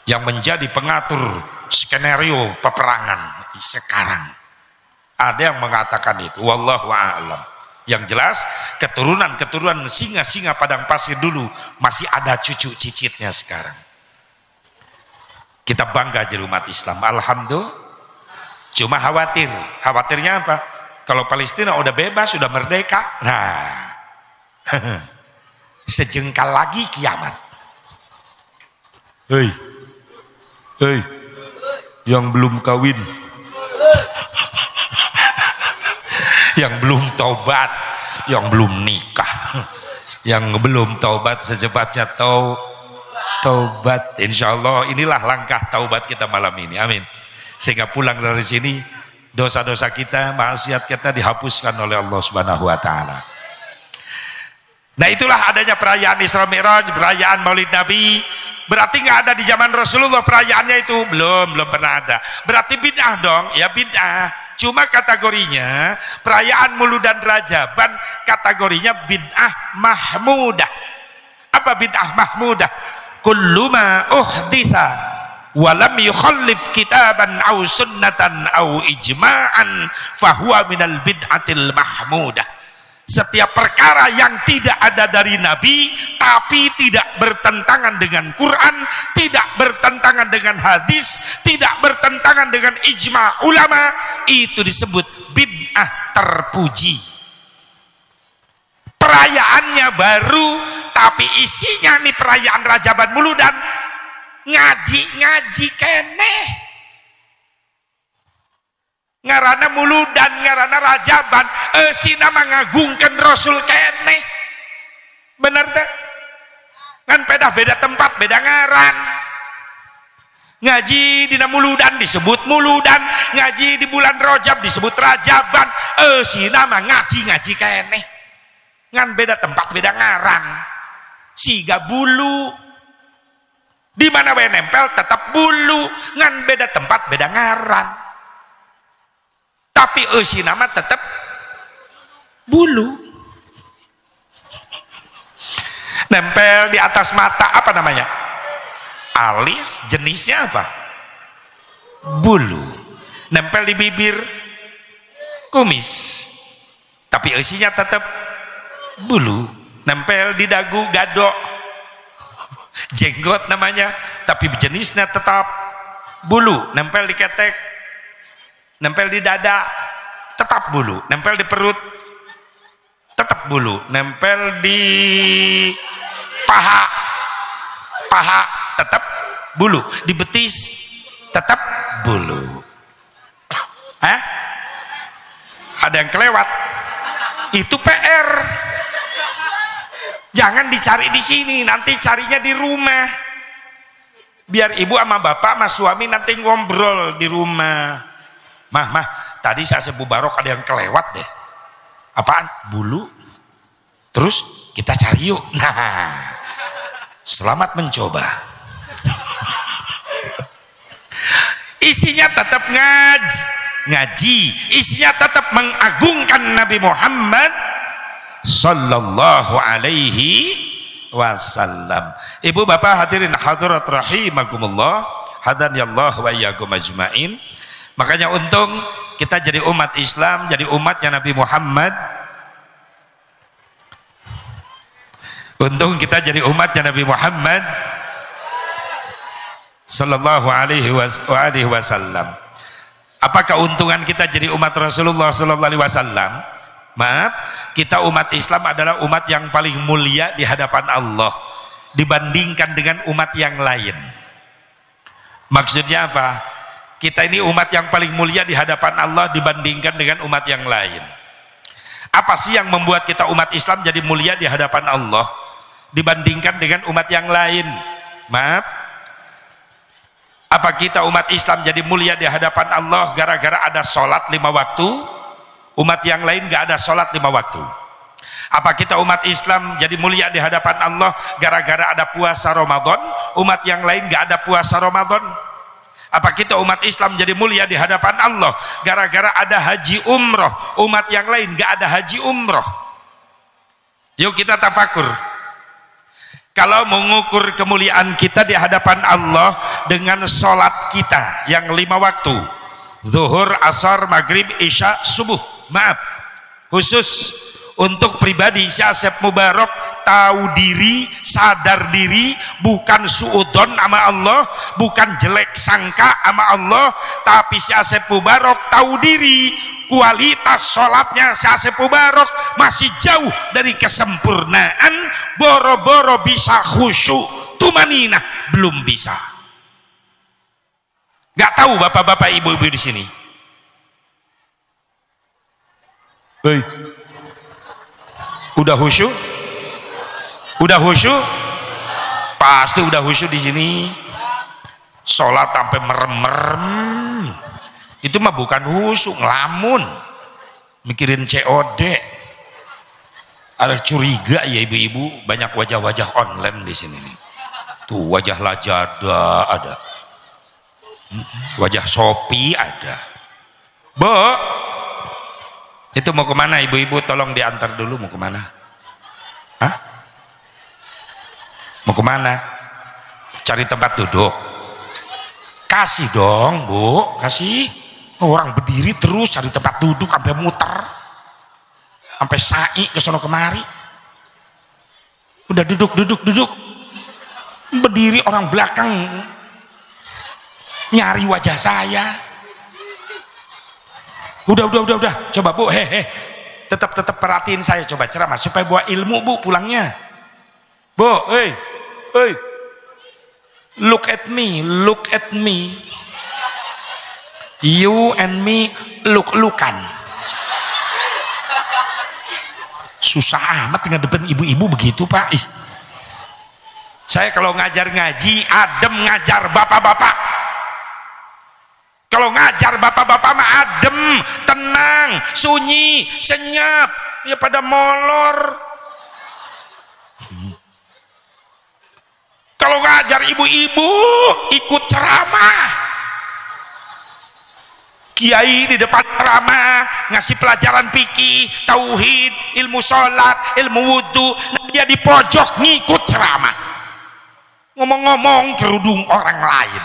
yang menjadi pengatur skenario peperangan sekarang. Ada yang mengatakan itu, wallahu a'lam. Yang jelas keturunan singa-singa padang pasir dulu masih ada cucu cicitnya sekarang. Kita bangga jadi umat Islam, alhamdulillah. Cuma khawatirnya apa? Kalau Palestina udah bebas, sudah merdeka, nah sejengkal lagi kiamat. Hei, yang belum kawin, yang belum taubat, yang belum nikah, yang belum taubat secepatnya taubat. Insya Allah inilah langkah taubat kita malam ini, amin. Sehingga pulang dari sini dosa-dosa kita, maksiat kita dihapuskan oleh Allah Subhanahu wa taala. Nah, itulah adanya perayaan Isra Mi'raj, perayaan Maulid Nabi. Berarti nggak ada di zaman Rasulullah perayaannya itu? Belum pernah ada. Berarti bid'ah dong? Ya bid'ah. Cuma kategorinya perayaan Muludan Rajaban, kategorinya bid'ah mahmudah. Apa bid'ah mahmudah? Kullu ma uhditsa walam yukhallif kitaban aw sunnatan aw ijma'an fahuwa minal bid'atil mahmudah. Setiap perkara yang tidak ada dari Nabi tapi tidak bertentangan dengan Quran, tidak bertentangan dengan hadis, tidak bertentangan dengan ijma ulama, itu disebut bid'ah terpuji. Perayaannya baru tapi isinya nih perayaan Rajaban Muludan, ngaji keneh, ngarana Muludan, ngarana Rajaban, sina mangagungkan Rasul keneh, bener tak? Kan beda tempat, beda ngaran. Ngaji di Muludan disebut Muludan, ngaji di bulan Rajab disebut Rajaban, sina mah ngaji keneh, ngan beda tempat, beda ngaran. Siga bulu di mana we nempel tetap bulu, ngan beda tempat, beda ngaran. Tapi si nama tetap bulu, nempel di atas mata, apa namanya? Alis, jenisnya apa? Bulu. Nempel di bibir, kumis, tapi isinya tetap bulu. Nempel di dagu, gadok, jenggot namanya, tapi jenisnya tetap bulu. Nempel di ketek, nempel di dada, tetap bulu. Nempel di perut, tetap bulu. Nempel di paha, tetap bulu. Di betis, tetap bulu. Hah? Ada yang kelewat, itu PR. Jangan dicari di sini, nanti carinya di rumah. Biar ibu sama bapak sama suami nanti ngobrol di rumah. Mah, tadi saya sebut barok ada yang kelewat deh. Apaan? Bulu. Terus kita cari yuk. Nah, selamat mencoba. Isinya tetap ngaji, isinya tetap mengagungkan Nabi Muhammad sallallahu alaihi wasallam. Ibu bapak hadirin hadirat rahimakumullah, hadaniyallahu wa iyyakum ajmain. Makanya untung kita jadi umat Islam, jadi umatnya Nabi Muhammad. Untung kita jadi umatnya Nabi Muhammad sallallahu alaihi wasallam. Apa keuntungan kita jadi umat Rasulullah sallallahu alaihi wasallam? Maaf, kita umat Islam adalah umat yang paling mulia di hadapan Allah dibandingkan dengan umat yang lain. Maksudnya apa? Kita ini umat yang paling mulia di hadapan Allah dibandingkan dengan umat yang lain. Apa sih yang membuat kita umat Islam jadi mulia di hadapan Allah dibandingkan dengan umat yang lain? Maaf, apa kita umat Islam jadi mulia di hadapan Allah gara-gara ada sholat 5 waktu? Umat yang lain gak ada sholat 5 waktu. Apa kita umat Islam jadi mulia di hadapan Allah gara-gara ada puasa Ramadan? Umat yang lain gak ada puasa Ramadan. Apa kita umat Islam jadi mulia di hadapan Allah gara-gara ada haji umroh? Umat yang lain gak ada haji umroh. Yuk kita tafakur. Kalau mengukur kemuliaan kita di hadapan Allah dengan sholat kita yang 5 waktu, zuhur, asar, maghrib, isya, subuh. Maaf, khusus untuk pribadi si Asep Mubarak tahu diri, sadar diri, bukan suudon sama Allah, bukan jelek sangka sama Allah, tapi si Asep Mubarak tahu diri, kualitas sholatnya si Asep Mubarak masih jauh dari kesempurnaan. Boro-boro bisa khusyuk, tumaninah belum bisa. Gak tahu bapak-bapak ibu-ibu di sini. Hei, udah khusyuk? Udah khusyuk? Pasti udah khusyuk di sini. Sholat sampai merem-merem. Itu mah bukan khusyuk, ngelamun, mikirin COD. Ada curiga ya ibu-ibu, banyak wajah-wajah online di sini nih. Tuh wajah Lazada ada, wajah Shopee ada. Bo, itu mau kemana ibu-ibu? Tolong diantar dulu, mau kemana? Hah? Mau kemana? Cari tempat duduk. Kasih dong Bu, kasih. Orang berdiri terus cari tempat duduk sampai muter, sampai sa'i ke sono kemari. Udah duduk. Berdiri orang belakang nyari wajah saya. Udah. Coba Bu, tetap perhatiin saya, coba ceramah supaya bawa ilmu Bu pulangnya. Bu, look at me. You and me look-lookan. Susah amat ngedepan ibu-ibu begitu Pak. Saya kalau ngajar ngaji adem, ngajar bapak-bapak. Kalau ngajar bapak-bapak mah adem, tenang, sunyi, senyap. Ya pada molor. Kalau ngajar ibu-ibu ikut ceramah, kiai di depan ceramah ngasih pelajaran fikih, tauhid, ilmu sholat, ilmu wudhu, dia di pojok ngikut ceramah, ngomong-ngomong kerudung orang lain.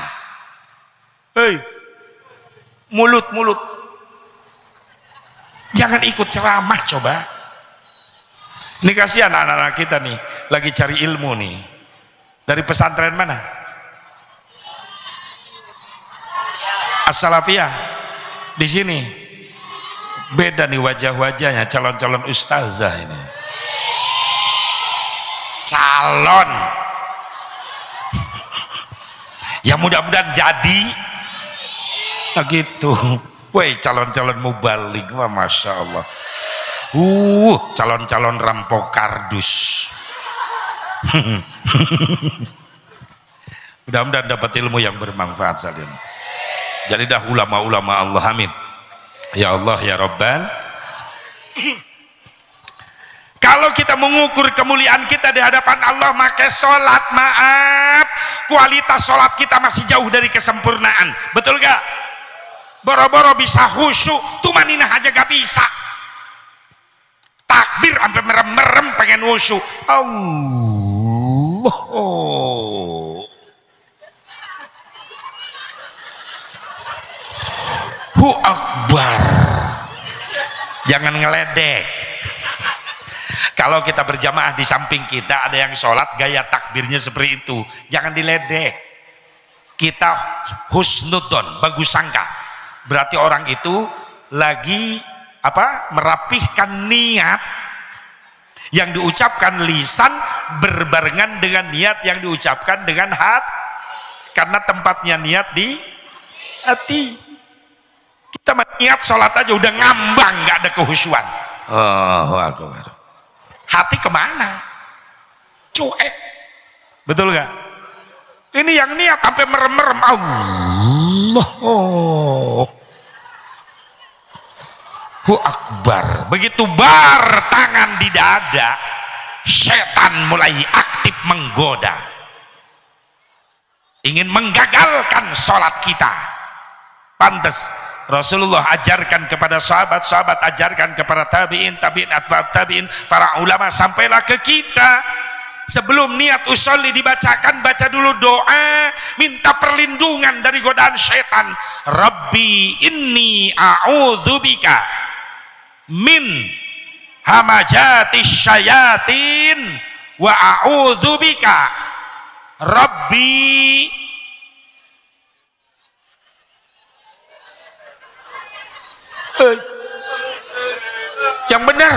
Mulut jangan ikut ceramah. Coba ini kasihan anak-anak kita nih lagi cari ilmu nih. Dari pesantren mana? As-Salafiyah. Di sini beda nih wajah-wajahnya, calon-calon ustazah ini. Calon. Ya mudah-mudahan jadi. Nah gitu. Woi calon-calon mubalik, wah masya Allah. Calon-calon rampok kardus. Mudah-mudahan dapat ilmu yang bermanfaat salin. Jadi dah ulama-ulama Allah, amin. Ya Allah ya Rabbal. Kalau kita mengukur kemuliaan kita di hadapan Allah, maka sholat, maaf, kualitas sholat kita masih jauh dari kesempurnaan. Betul gak? Boro-boro bisa khusyuk, tumaninah aja gak bisa. Takbir sampai merem-merem pengen khusyuk. Hu Akbar. Jangan ngeledek. Kalau kita berjamaah di samping kita ada yang sholat gaya takbirnya seperti itu, jangan diledek. Kita husnudon, bagus sangka, berarti orang itu lagi merapihkan niat yang diucapkan lisan berbarengan dengan niat yang diucapkan dengan hati, karena tempatnya niat di hati. Kita niat sholat aja udah ngambang, nggak ada kehusuan. Akbar. Hati kemana? Cuek. Betul gak? Ini yang niat sampai merem-merem. Allah. Hu Akbar. Begitu bar tangan di dada, setan mulai aktif menggoda, ingin menggagalkan sholat kita. Pantes Rasulullah ajarkan kepada sahabat-sahabat, ajarkan kepada tabi'in, atba'ut tabi'in, para ulama, sampailah ke kita. Sebelum niat usolli dibacakan, baca dulu doa, minta perlindungan dari godaan setan. Rabbi inni a'udzubika min hamajatis syayatin wa a'udzubika Rabbi. Yang benar.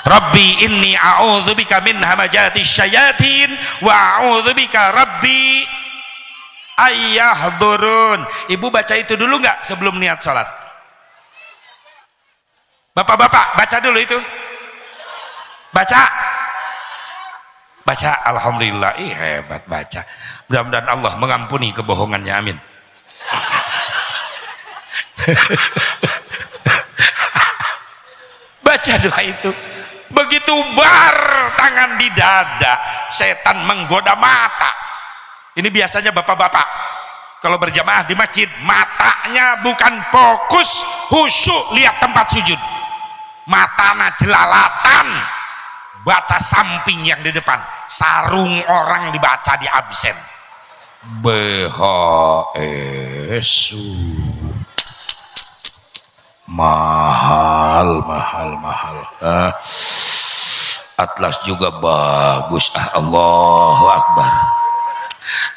Rabbi inni a'udzubika min hamajatis syayatin wa a'udzubika Rabbi ayyahdurun. Ibu baca itu dulu nggak sebelum niat sholat? Bapak-bapak baca dulu itu. Baca. Alhamdulillah, hebat baca. Mudah-mudahan Allah mengampuni kebohongannya, amin. Baca doa itu. Begitu bar tangan di dada, setan menggoda mata. Ini biasanya bapak-bapak kalau berjamaah di masjid, matanya bukan fokus khusyuk lihat tempat sujud, matanya jelalatan baca samping yang di depan. Sarung orang dibaca di absen. BHSU mahal. Atlas juga bagus, Allahu Akbar,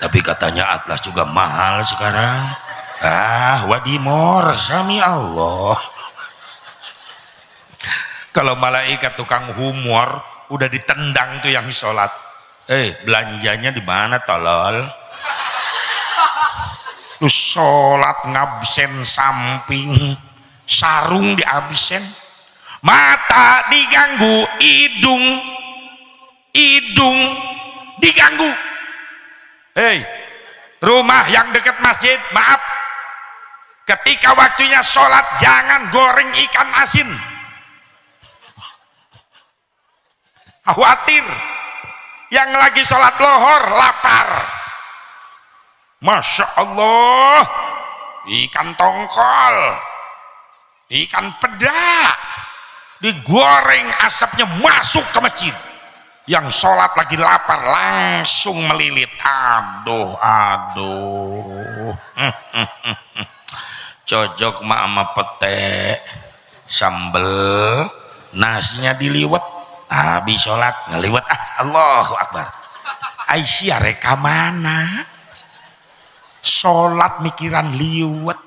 tapi katanya Atlas juga mahal sekarang. Wadimor sami Allah. Kalau malaikat tukang humor udah ditendang tuh yang sholat, belanjanya di mana tolol? Lu sholat ngabsen samping, sarung diabsen, mata diganggu, hidung diganggu. Rumah yang dekat masjid, maaf, ketika waktunya sholat jangan goreng ikan asin. Khawatir yang lagi sholat lohor lapar. Masya Allah, ikan tongkol, ikan peda digoreng, asapnya masuk ke masjid. Yang sholat lagi lapar langsung melilit. Aduh cocok mah sama pete sambel, nasinya diliwet, habis sholat ngeliwet. Allahu Akbar. Aisyah reka mana sholat mikiran liwet,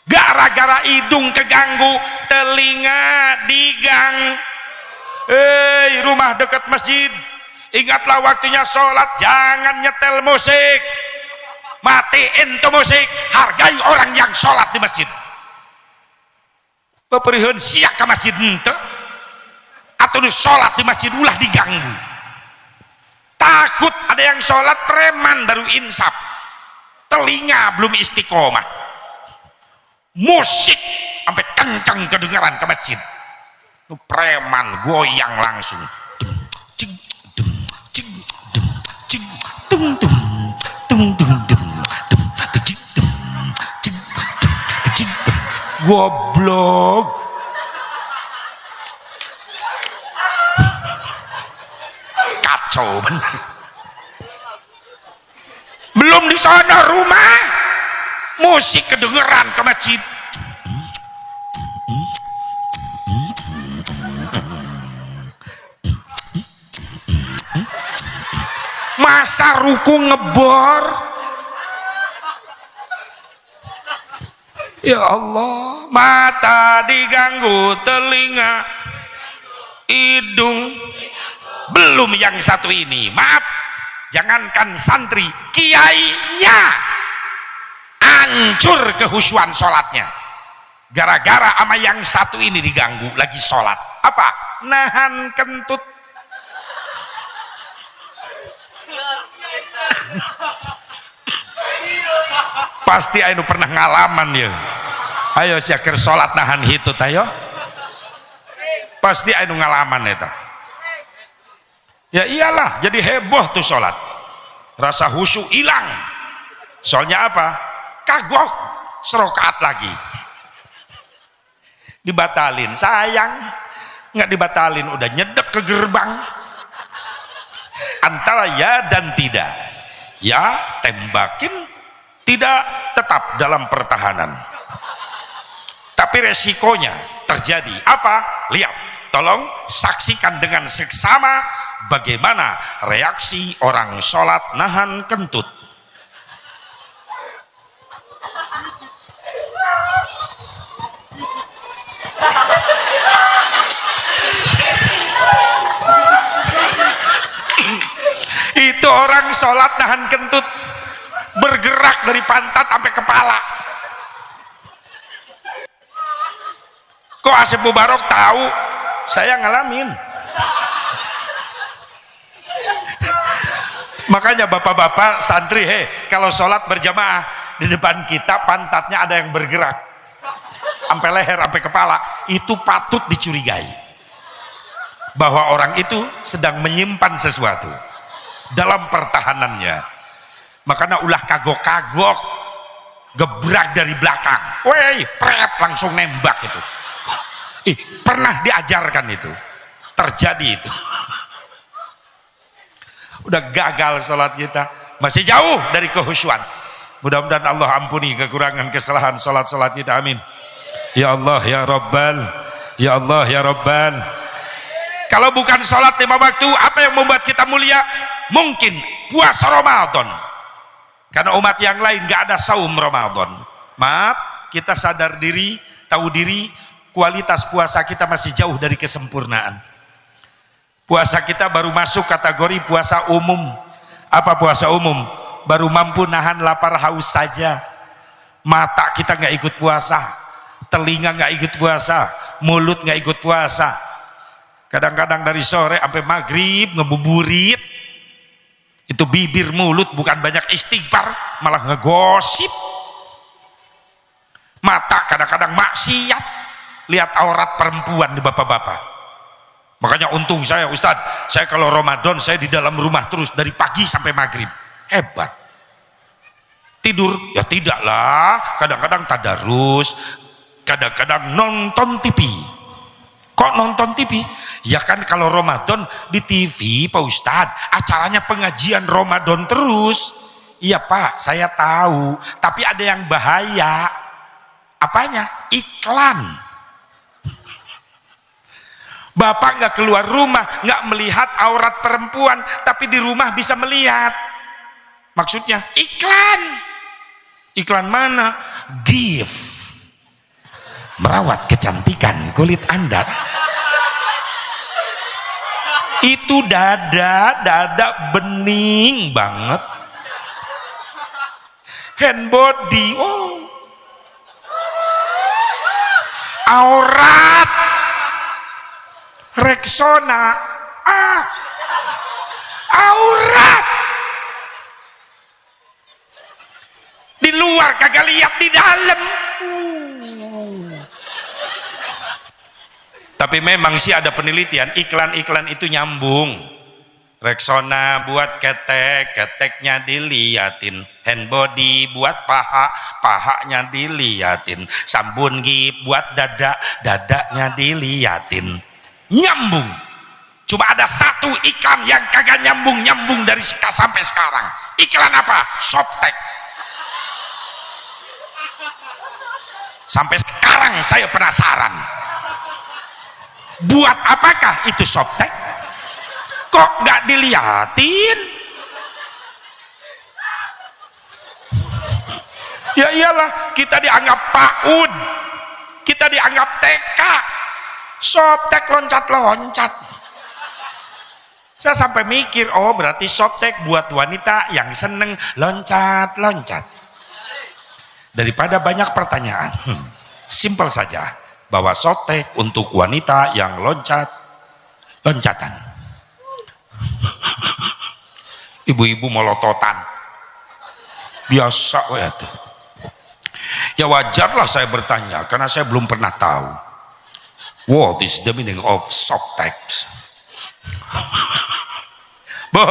gara-gara hidung keganggu, telinga digang. Rumah dekat masjid, ingatlah waktunya sholat, jangan nyetel musik, matiin tuh musik, hargai orang yang sholat di masjid. Beperihun siak ke masjid ente, atau sholat di masjid ulah diganggu. Takut ada yang sholat preman baru insaf, telinga belum istiqomah, musik sampai kenceng kedengaran ke masjid, preman goyang langsung. Goblok. Kacau benar. Belum di sana rumah, musik kedengeran ke masjid. Masa ruku ngebor. Ya Allah, mata diganggu, telinga, hidung. Belum yang satu ini, maaf, jangankan santri, kiainya hancur kehusuan sholatnya gara-gara ama yang satu ini diganggu lagi sholat. Apa? Nahan kentut. Pasti ayo pernah ngalaman ya. Ayo siakir sholat nahan hitut ayo. Pasti ayo ngalaman eta. Ya iyalah, jadi heboh tuh sholat, rasa khusyuk hilang. Soalnya apa? Kagok serokaat lagi, dibatalin. Sayang nggak dibatalin, udah nyedek ke gerbang. Antara ya dan tidak, ya tembakin, tidak tetap dalam pertahanan, tapi resikonya terjadi apa? Lihat, tolong saksikan dengan seksama bagaimana reaksi orang sholat nahan kentut. Itu orang sholat nahan kentut, bergerak dari pantat sampai kepala. Kok Asep Mubarok tahu? Saya ngalamin. Makanya bapak-bapak santri, kalau sholat berjamaah di depan kita pantatnya ada yang bergerak sampai leher sampai kepala, itu patut dicurigai bahwa orang itu sedang menyimpan sesuatu dalam pertahanannya. Makanya ulah kagok-kagok, gebrak dari belakang, woi, prep, langsung nembak itu. Pernah diajarkan itu, terjadi itu. Udah gagal sholat kita, masih jauh dari kehusyuan. Mudah-mudahan Allah ampuni kekurangan kesalahan salat-salat kita, amin. Ya Allah ya Rabbal, ya Allah ya Rabbal. Kalau bukan salat 5 waktu, apa yang membuat kita mulia? Mungkin puasa Ramadan, karena umat yang lain gak ada saum Ramadan. Maaf, kita sadar diri, tahu diri, kualitas puasa kita masih jauh dari kesempurnaan. Puasa kita baru masuk kategori puasa umum. Apa puasa umum? Baru mampu nahan lapar haus saja. Mata kita nggak ikut puasa, telinga nggak ikut puasa, mulut nggak ikut puasa. Kadang-kadang dari sore sampai maghrib ngebuburit, itu bibir mulut bukan banyak istighfar, malah ngegosip. Mata kadang-kadang maksiat, lihat aurat perempuan di bapak-bapak. Makanya untung saya, Ustadz, saya kalau Ramadan saya di dalam rumah terus dari pagi sampai maghrib. Hebat. Tidur ya tidaklah, kadang-kadang tadarus, kadang-kadang nonton TV. Kok nonton TV? Ya kan kalau Ramadan di TV Pak Ustadz acaranya pengajian Ramadan terus. Iya Pak, saya tahu, tapi ada yang bahaya. Apanya? Iklan. Bapak nggak keluar rumah, nggak melihat aurat perempuan, tapi di rumah bisa melihat. Maksudnya iklan. Iklan mana? Gift. Merawat kecantikan kulit Anda. Itu dada bening banget. Hand body, oh. Aurat. Rexona, aurat. Di luar kagak lihat di dalam. Tapi memang sih ada penelitian, iklan-iklan itu nyambung. Rexona buat ketek, keteknya diliatin. Hand body buat paha, pahanya diliatin. Sabun gigi buat dada, dadanya diliatin. Nyambung. Cuma ada satu iklan yang kagak nyambung dari sampai sekarang. Iklan apa? Softtek. Sampai sekarang saya penasaran, buat apakah itu softtek? Kok nggak diliatin? Ya iyalah, kita dianggap PAUD, kita dianggap TK. Softtek loncat-loncat. Saya sampai mikir, oh berarti softtek buat wanita yang seneng loncat-loncat. Daripada banyak pertanyaan, simpel saja bahwa softtek untuk wanita yang loncatan. Ibu-ibu melototan, biasa ya tuh. Ya wajarlah saya bertanya karena saya belum pernah tahu. What is the meaning of softtek? Bu,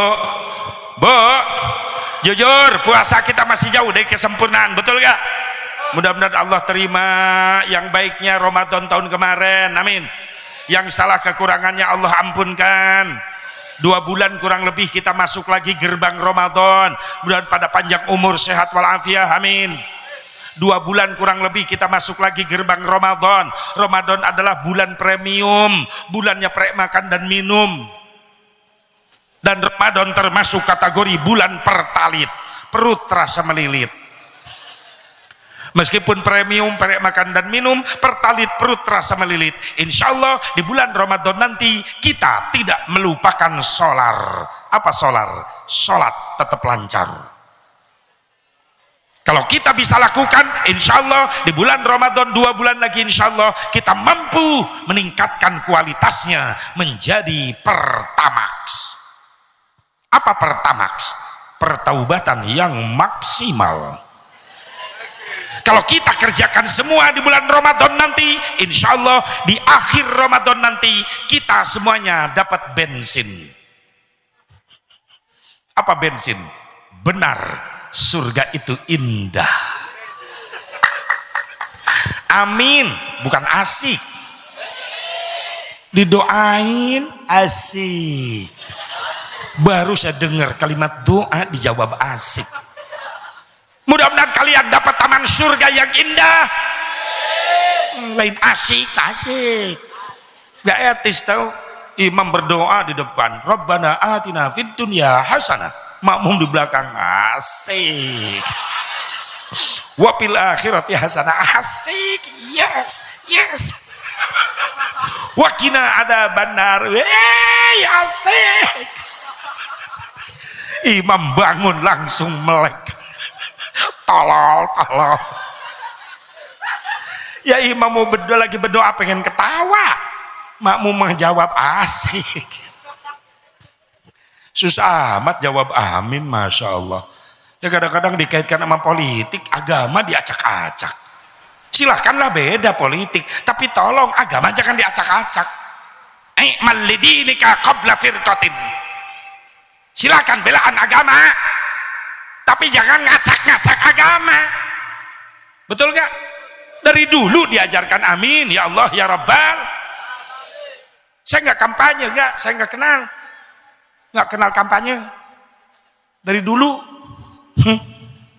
jujur puasa kita masih jauh dari kesempurnaan, betul gak? Mudah-mudahan Allah terima yang baiknya Ramadan tahun kemarin, amin. Yang salah kekurangannya Allah ampunkan. 2 bulan kurang lebih kita masuk lagi gerbang Ramadan. Mudah-mudahan pada panjang umur, sehat walafiat, amin. 2 bulan kurang lebih kita masuk lagi gerbang Ramadan. Ramadan adalah bulan premium, bulannya makan dan minum. Dan Ramadan termasuk kategori bulan pertalit, perut terasa melilit. Meskipun premium, makan dan minum, pertalit, perut terasa melilit. Insya Allah di bulan Ramadan nanti kita tidak melupakan solar. Apa solar? Sholat tetap lancar. Kalau kita bisa lakukan, insya Allah di bulan Ramadan 2 bulan lagi, insya Allah kita mampu meningkatkan kualitasnya menjadi pertamax. Apa pertamax? Pertaubatan yang maksimal. Kalau kita kerjakan semua di bulan Ramadan nanti, insya Allah di akhir Ramadan nanti kita semuanya dapat bensin. Apa bensin? Benar, surga itu indah. Amin, bukan asik. Didoain asik. Baru saya dengar kalimat doa dijawab asik. Mudah-mudahan kalian dapat taman surga yang indah. Lain asik, asik. Gak etis tau. Imam berdoa di depan, Rabbana atina fid dunya hasanah. Makmum di belakang, asik. Wa fil akhirati hasanah, asik. Yes, yes. Wa qina adzabannar, asik. Imam bangun langsung melek. Tolol. Ya imam mau berdoa, lagi berdoa pengen ketawa, makmum menjawab asik. Susah amat jawab amin, masya Allah. Ya kadang-kadang dikaitkan sama politik, agama diacak-acak. Silahkanlah beda politik, tapi tolong agama jangan diacak-acak. I'mal lidinika qabla firqatin. Silakan belaan agama, tapi jangan ngacak-ngacak agama. Betul gak? Dari dulu diajarkan amin, ya Allah, ya Rabbal. Saya nggak kampanye, saya nggak kenal kampanye dari dulu.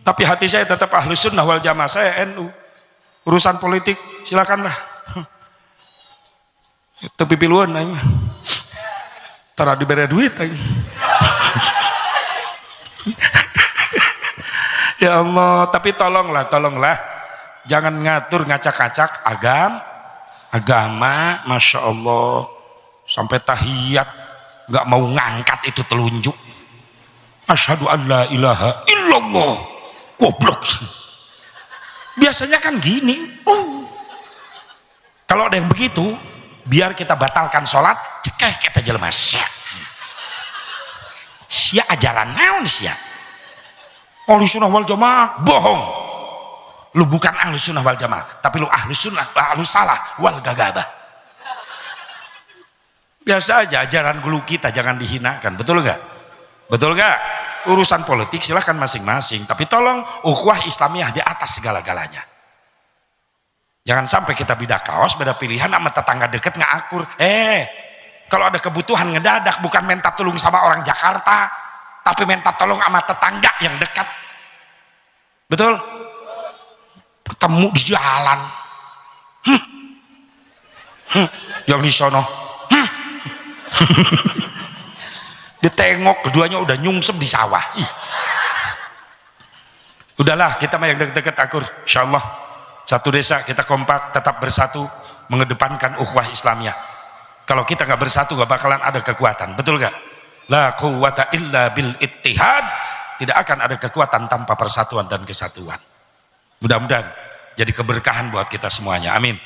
Tapi hati saya tetap Ahlus Sunnah wal Jamaah, saya NU. Urusan politik silakanlah. Tapi piluan aing mah. Tara diberi duit aing. Ya Allah, tapi tolonglah jangan ngatur ngacak-ngacak agama, masya Allah, sampai tahiyat nggak mau ngangkat itu telunjuk. Asyhadu an la ilaha illallah. Goblok sih. Biasanya kan gini. Kalau ada yang begitu, biar kita batalkan sholat, cekeh kata jelema sia ajaran naon sia. Ahlus Sunnah wal Jamaah bohong. Lu bukan Ahlus Sunnah wal Jamaah, tapi lu Ahlus Sunnah, Ahlus Salah wal Gagabah. Biasa aja ajaran guru kita, jangan dihinakan. Betul nggak? Betul nggak? Urusan politik silahkan masing-masing, tapi tolong ukhuwah Islamiyah di atas segala-galanya. Jangan sampai kita beda kaos, beda pilihan sama tetangga deket nggak akur. Kalau ada kebutuhan ngedadak, bukan minta tolong sama orang Jakarta, tapi minta tolong sama tetangga yang dekat. Betul? Ketemu di jalan, yang di sono, ditengok keduanya udah nyungsep di sawah. Udahlah, kita mah yang deket-deket akur. Insyaallah satu desa kita kompak, tetap bersatu, mengedepankan ukhuwah Islamiyah. Kalau kita nggak bersatu nggak bakalan ada kekuatan. Betul nggak? La quwwata illa bil ittihad. Tidak akan ada kekuatan tanpa persatuan dan kesatuan. Mudah-mudahan jadi keberkahan buat kita semuanya, amin.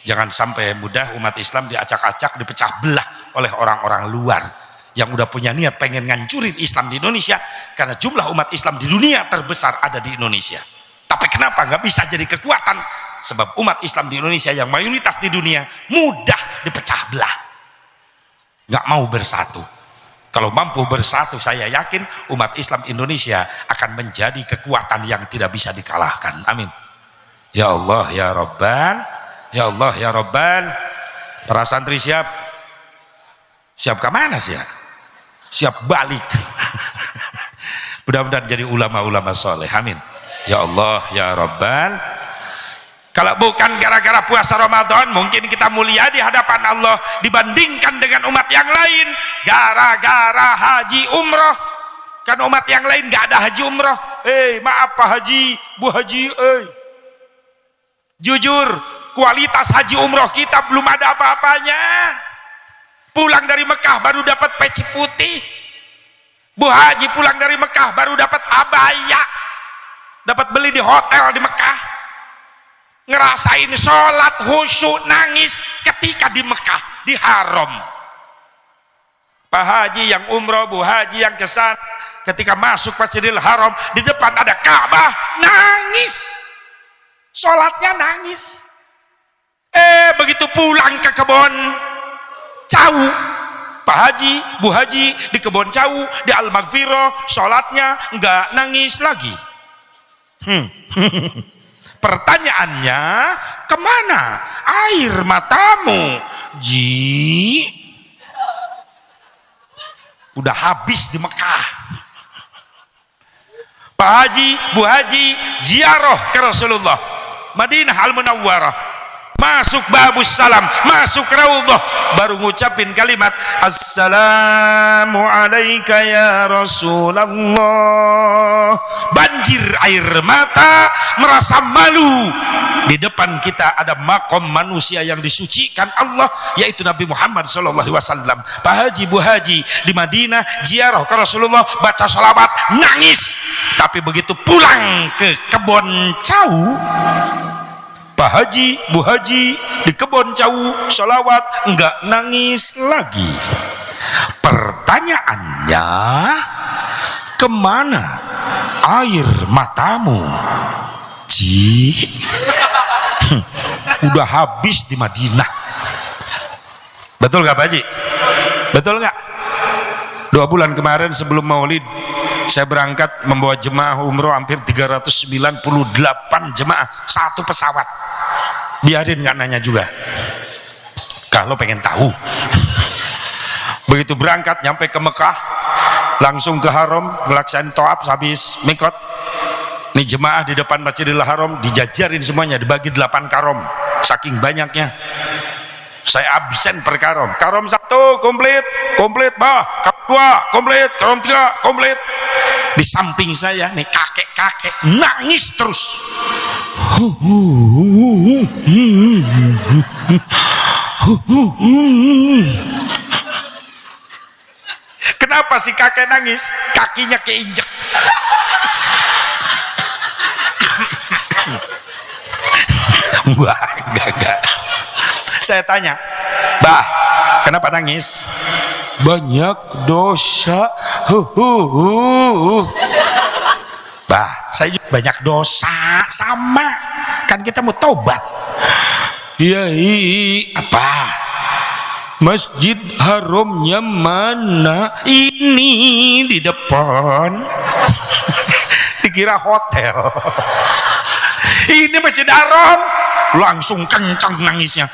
Jangan sampai mudah umat Islam diacak-acak, dipecah belah oleh orang-orang luar yang udah punya niat pengen ngancurin Islam di Indonesia, karena jumlah umat Islam di dunia terbesar ada di Indonesia. Tapi kenapa nggak bisa jadi kekuatan? Sebab umat Islam di Indonesia yang mayoritas di dunia mudah dipecah belah, nggak mau bersatu. Kalau mampu bersatu, saya yakin umat Islam Indonesia akan menjadi kekuatan yang tidak bisa dikalahkan. Amin. Ya Allah, ya Rabbal, ya Allah, ya Rabbal. Para santri siap? Siap ke mana sih ya? Siap balik. Mudah-mudahan jadi ulama-ulama soleh. Amin. Ya Allah, ya Rabbal. Kalau bukan gara-gara puasa Ramadan, mungkin kita mulia di hadapan Allah dibandingkan dengan umat yang lain. Gara-gara haji umroh, kan umat yang lain gak ada haji umroh. Maaf Pak Haji, Bu Haji, jujur kualitas haji umroh kita belum ada apa-apanya. Pulang dari Mekah baru dapat peci putih. Bu Haji pulang dari Mekah baru dapat abaya, dapat beli di hotel di Mekah. Ngerasain sholat khusyuk nangis ketika di Mekah, di haram. Pak Haji yang umroh, Bu Haji yang kesan, ketika masuk Masjidil Haram, di depan ada Ka'bah, nangis, sholatnya nangis. Begitu pulang ke kebon Cau, Pak Haji, Bu Haji di kebon Cau, di Al-Maghfirah, sholatnya nggak nangis lagi. Pertanyaannya, kemana air matamu? udah habis di Mekah. Pak Haji, Bu Haji ziarah ke Rasulullah Madinah Al-Munawwarah, masuk babus salam, masuk raudhah, baru ngucapin kalimat assalamu alayka ya Rasulullah, banjir air mata, merasa malu. Di depan kita ada makom manusia yang disucikan Allah, yaitu Nabi Muhammad SAW. Pak Haji, Bu Haji di Madinah ziarah ke Rasulullah, baca sholawat, nangis. Tapi begitu pulang ke kebon Cau, Pak Haji, Bu Haji di kebon Cau sholawat, enggak nangis lagi. Pertanyaannya, kemana air matamu? Ji, udah habis di Madinah. Betul gak Pak Haji? Betul gak? 2 bulan kemarin sebelum Maulid, saya berangkat membawa jemaah umroh hampir 398 jemaah, 1 pesawat. Biarin nggak nanya juga kalau pengen tahu. Begitu berangkat nyampe ke Mekah, langsung ke Haram, ngelaksain to'ab habis mikot. Nih jemaah di depan Masjidil Haram dijajarin semuanya, dibagi 8 karom, saking banyaknya. Saya absen per karom. Karom 1 komplit, komplit bah. Karom 2 komplit, karom 3 komplit. Di samping saya nih kakek-kakek nangis terus. Kenapa si kakek nangis? Kakinya keinjek. Wah, enggak. Saya tanya, Bah, kenapa nangis? Banyak dosa. Bah, saya juga banyak dosa, sama. Kan kita mau tobat. Iya, apa? Masjid Haramnya mana? Ini di depan. Dikira hotel. Ini Masjid Haram. Langsung kencang nangisnya.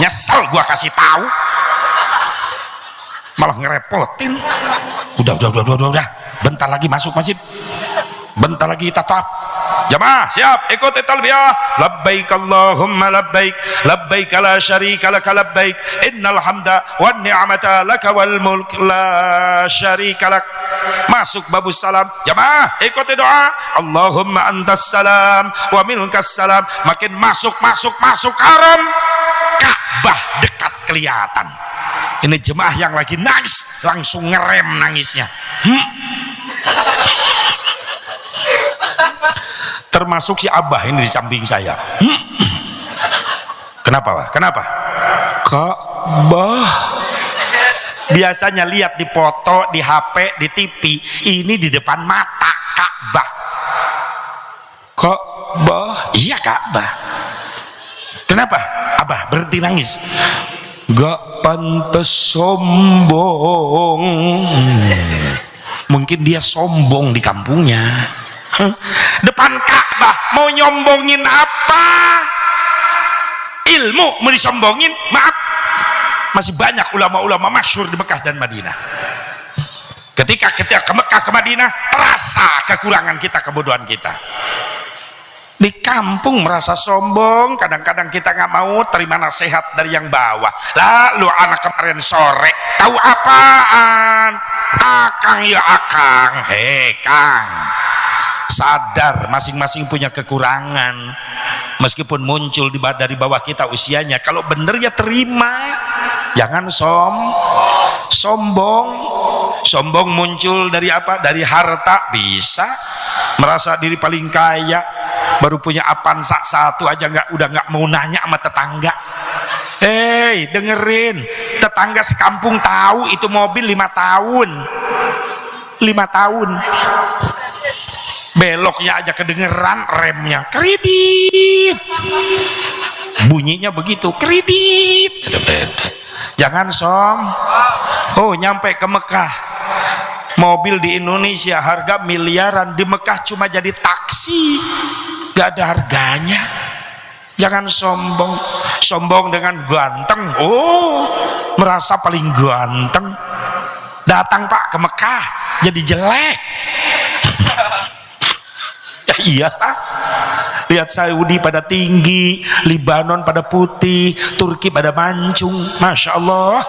Nyesel gua kasih tahu, malah ngerepotin. Udah, bentar lagi masuk masjid, bentar lagi kita to'ab. Jamaah siap, ikuti talbiyah. Labbaik Allahumma labbaik, labbaik la syarika laka labbaik, innal hamda wan ni'mata laka wal mulk la syarika lak. Masuk babus salam. Jamaah ikuti doa. Allahumma antas salam wa minkas salam. Makin masuk haram, Ka'bah dekat kelihatan. Ini jemaah yang lagi nangis langsung ngerem nangisnya. Termasuk si Abah ini di samping saya. Kenapa Pak? Kenapa? Ka'bah. Biasanya lihat di foto, di HP, di TV, ini di depan mata Ka'bah. Ka'bah. Iya Ka'bah. Kenapa? Abah berhenti nangis. Gak pantas sombong. Mungkin dia sombong di kampungnya. Depan Ka'bah mau nyombongin apa? Ilmu mau disombongin? Maaf, masih banyak ulama-ulama masyhur di Mekah dan Madinah. Ketika kita ke Mekah ke Madinah, terasa kekurangan kita, kebodohan kita. Di kampung merasa sombong, kadang-kadang kita nggak mau terima nasihat dari yang bawah. Lalu anak kemarin sore tahu apaan? Akang ya akang, hei Kang, sadar masing-masing punya kekurangan. Meskipun muncul dari bawah kita usianya, kalau bener ya terima, jangan sombong. Sombong muncul dari apa? Dari harta, bisa merasa diri paling kaya, baru punya Avanza 1 aja udah nggak mau nanya sama tetangga. Hei, dengerin, tetangga sekampung tahu itu mobil 5 tahun. Beloknya aja kedengeran, remnya kredit, bunyinya begitu, kredit. Jangan nyampe ke Mekah, mobil di Indonesia harga miliaran, di Mekah cuma jadi taksi, gak ada harganya. Jangan sombong dengan ganteng. merasa paling ganteng, datang Pak ke Mekah jadi jelek. Ya iyalah, lihat Saudi pada tinggi, Libanon pada putih, Turki pada mancung, Masya Allah.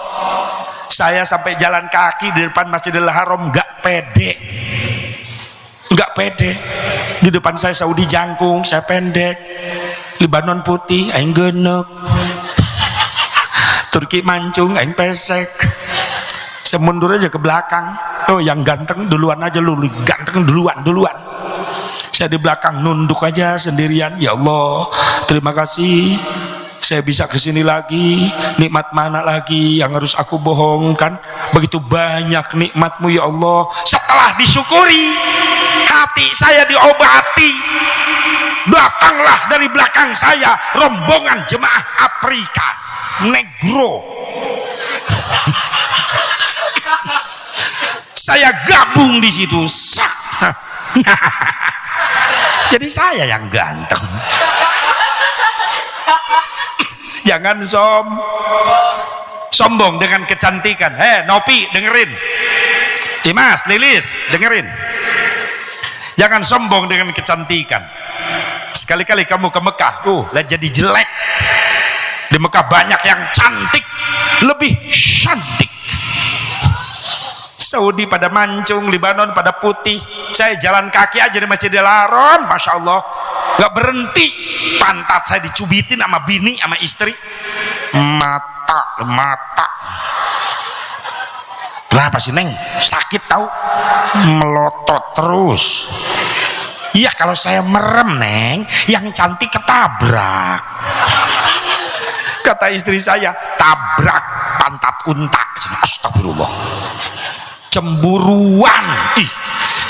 Saya sampai jalan kaki di depan Masjidil Haram nggak pede, nggak pede. Di depan saya Saudi jangkung, saya pendek. Libanon putih, aing genek. Turki mancung, aing pesek. Saya mundur aja ke belakang. Oh, yang ganteng duluan aja, lu ganteng duluan. Saya di belakang nunduk aja sendirian. Ya Allah, terima kasih. Saya bisa kesini lagi. Nikmat mana lagi yang harus aku bohongkan? Begitu banyak nikmatmu ya Allah. Setelah disyukuri, hati saya diobati. Datanglah dari belakang saya rombongan jemaah Afrika Negro. Saya gabung di situ. Jadi saya yang ganteng. Jangan sombong dengan kecantikan. Nopi dengerin, Imas, Lilis dengerin. Jangan sombong dengan kecantikan. Sekali-kali kamu ke Mekah, lah jadi jelek. Di Mekah banyak yang cantik, lebih cantik. Saudi pada mancung, Libanon pada putih. Saya jalan kaki aja di Masjidil Haram, Masya Allah, nggak berhenti. Pantat saya dicubitin sama bini, sama istri. Mata. Kenapa sih Neng? Sakit tahu? Melotot terus. Iya, kalau saya merem Neng, yang cantik ketabrak. Kata istri saya, tabrak pantat unta. Astagfirullah. Cemburuan.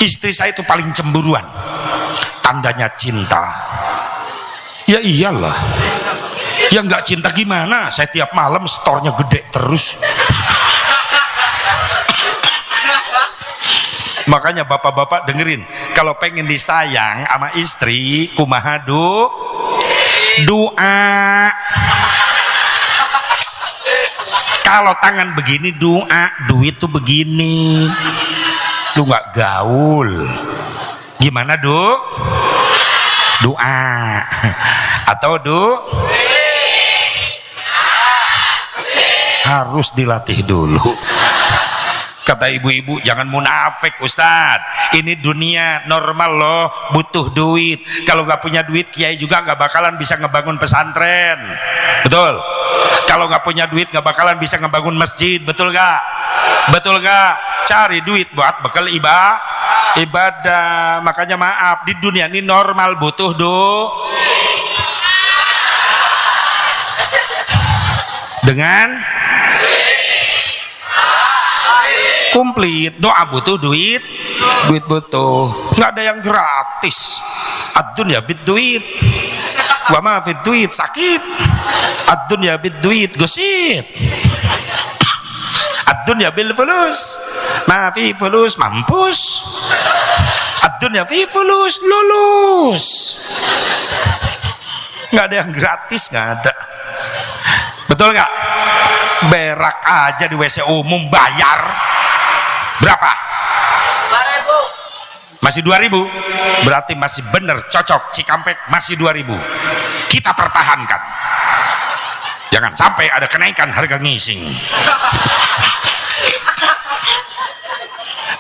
Istri saya itu paling cemburuan. Tandanya cinta. Ya iyalah. Ya nggak cinta gimana? Saya tiap malam stornya gede terus. Makanya bapak-bapak dengerin, kalau pengen disayang sama istri, kumaha doa. Kalau tangan begini doa, duit tuh begini. Lu nggak gaul. Gimana doa. Atau harus dilatih dulu. Kata ibu-ibu, jangan munafik Ustadz. Ini dunia normal loh, butuh duit. Kalau nggak punya duit, kiai juga nggak bakalan bisa ngebangun pesantren. Betul? Kalau nggak punya duit, nggak bakalan bisa ngebangun masjid. Betul nggak? Betul nggak? Cari duit buat bekal ibadah. Makanya maaf, di dunia ini normal butuh dengan komplit. Doa butuh duit butuh. Nggak ada yang gratis. Ad-dunya bid-duit, wa ma fid duit sakit. Ad-dunya bid-duit gosit. Ad-dunya bil fulus, ma fi fulus mampus. Ad-dunya fi fulus lulus. Nggak ada yang gratis, nggak ada. Betul nggak? Berak aja di WC umum bayar berapa? 2.000. Masih 2.000? Berarti masih bener, cocok. Cikampek masih 2.000. Kita pertahankan. Jangan sampai ada kenaikan harga ngising.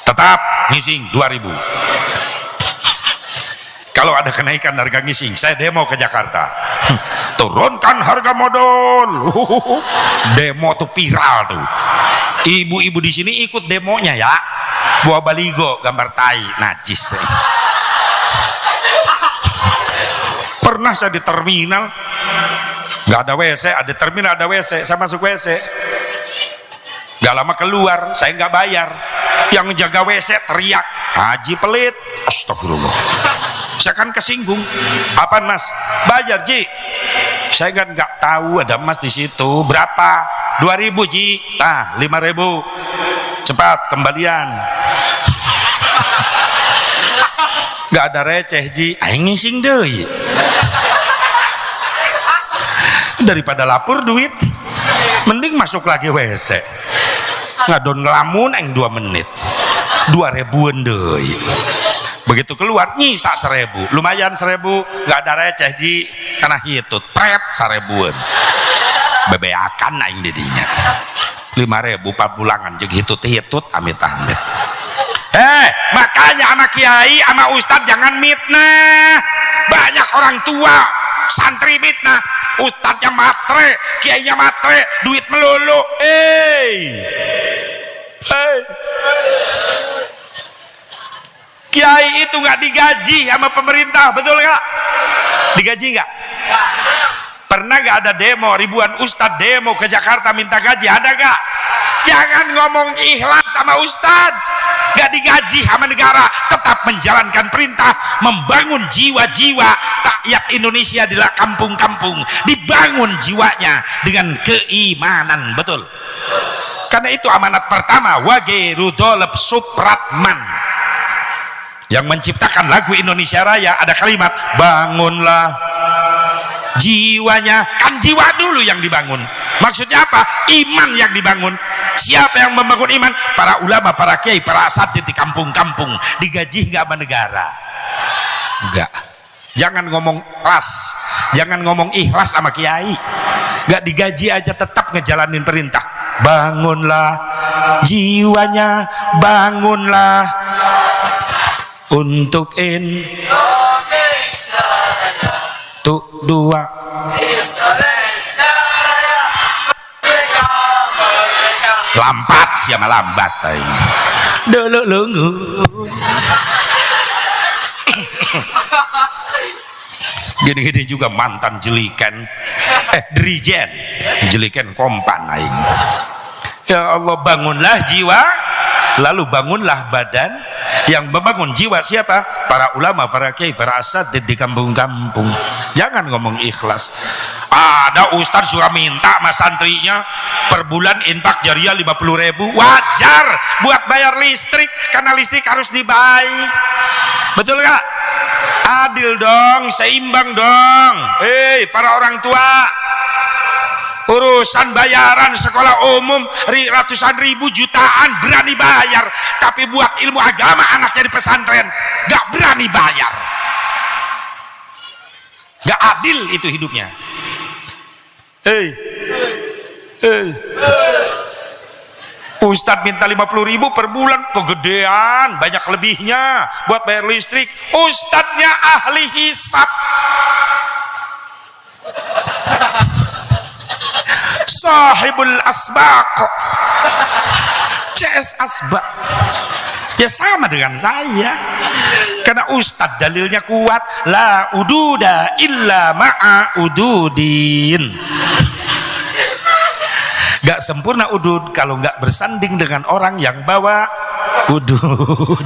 Tetap ngising 2.000. Kalau ada kenaikan harga ngising, saya demo ke Jakarta. Turunkan harga modal. Demo tuh viral tuh. Ibu-ibu di sini ikut demonya ya. Bawa baligo gambar tai najis. Pernah saya di terminal, nggak ada WC, ada terminal ada WC, saya masuk WC, nggak lama keluar, saya nggak bayar. Yang jaga WC teriak, Haji pelit. Astagfirullah. Saya kan kesinggung. Apaan Mas? Bayar Ji. Saya kan nggak tahu ada emas di situ. Berapa? 2.000 Ji. 5.000. Cepat kembalian. Nggak ada receh Ji. Aing ngising deh. Daripada lapor duit. mending masuk lagi WC ngadon ngelamun yang 2 menit 2.000-an deh. Begitu keluar nyisa 1.000, lumayan 1.000, nggak ada receh di karena hitut pret 1.000-an bebeakan aing didinya 5.000 pabulangan jeung hitut amit-amit. Makanya sama kiai sama ustad jangan mitnah. Banyak orang tua santri mitnah, ustadnya matre, kiainya matre, duit melulu. Kiai itu nggak digaji sama pemerintah, betul nggak? Digaji nggak? Pernah nggak ada demo ribuan ustad demo ke Jakarta minta gaji? Ada nggak? Jangan ngomong ikhlas sama ustad, nggak digaji sama negara, tetap menjalankan perintah, membangun jiwa-jiwa rakyat Indonesia di kampung-kampung, dibangun jiwanya dengan keimanan, betul? Karena itu amanat pertama Wagerudolep Supratman yang menciptakan lagu Indonesia Raya, ada kalimat bangunlah jiwanya. Kan jiwa dulu yang dibangun. Maksudnya apa? Iman yang dibangun. Siapa yang membangun iman? Para ulama, para kiai, para asatidz di kampung-kampung. Digaji nggak sama negara? Enggak. Jangan ngomong ikhlas, jangan ngomong ikhlas sama kiai. Nggak digaji aja tetap ngejalanin perintah. Bangunlah jiwanya, bangunlah untuk Tuk dua lambat siapa lambat dulu lengun gini-gini juga mantan jelikan dirijen jelikan kompan aing. Ya Allah, bangunlah jiwa, lalu bangunlah badan. Yang membangun jiwa siapa? Para ulama, para kiai, para asatidz di kampung-kampung. Jangan ngomong ikhlas. Ada ustadz suka minta sama santrinya per bulan infak jariah 50.000, wajar buat bayar listrik, karena listrik harus dibayar. Betul gak? Adil dong, seimbang dong. Para orang tua, urusan bayaran sekolah umum ratusan ribu jutaan berani bayar, tapi buat ilmu agama anaknya di pesantren gak berani bayar. Gak adil itu hidupnya. Ustadz minta 50.000 per bulan, kegedean, banyak lebihnya buat bayar listrik. Ustadznya ahli hisab, sahibul asbaq, CS asbaq, ya sama dengan saya. Karena ustadz dalilnya kuat, la ududa illa ma'a ududin. Gak sempurna udud kalau gak bersanding dengan orang yang bawa udud.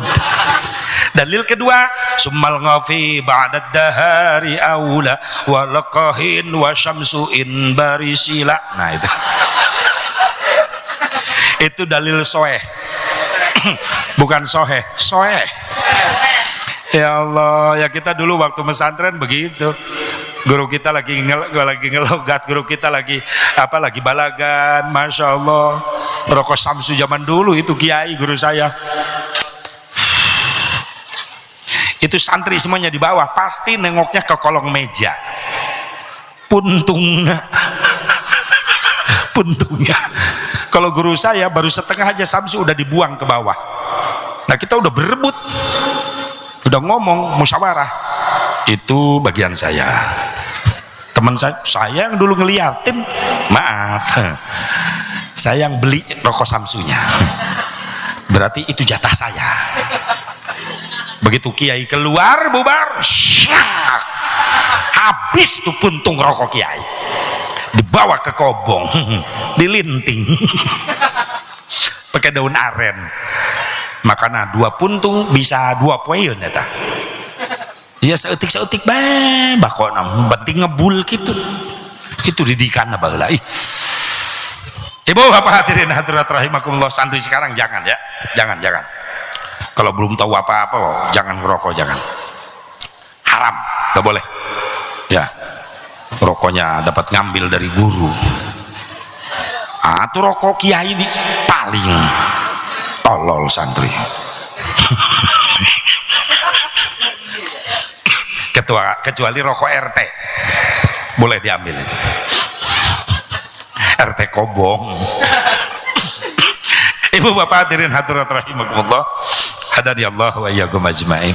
Dalil kedua, summal ghafi ba'dad dahari aula walaqahin wa syamsuin barisila. Nah itu dalil soeh. Bukan soheh, soeh. Ya Allah, ya kita dulu waktu pesantren begitu. Guru kita lagi ngelogat, guru kita lagi balagan, masya Allah. Rokok Samsu zaman dulu itu kiai guru saya. Itu santri semuanya di bawah, pasti nengoknya ke kolong meja. Puntungnya. Kalau guru saya baru setengah aja Samsu udah dibuang ke bawah. Nah kita udah berebut, udah ngomong musyawarah. Itu bagian saya. Teman saya yang dulu ngeliatin, maaf, saya yang beli rokok Samsunya. Berarti itu jatah saya. Begitu kiai keluar bubar, syak, habis tuh puntung rokok kiai, dibawa ke kobong, dilinting, pakai daun aren. Makanya 2 puntung bisa 2 poin ya. Ya seetik bakal penting ngebul gitu. Itu didikan baheula. Ibu bapak hadirin hadirat rahimakumullah, santri sekarang jangan ya, jangan. Kalau belum tahu apa-apa, jangan ngerokok, jangan. Haram, gak boleh. Ya, rokoknya dapat ngambil dari guru. Tuh rokok kiai ini paling tolol santri. Kecuali rokok RT boleh diambil itu, RT Kobong. Ibu bapak hadirin hadirat rahimakumullah, hadani Allah wa iyyakum ajmain.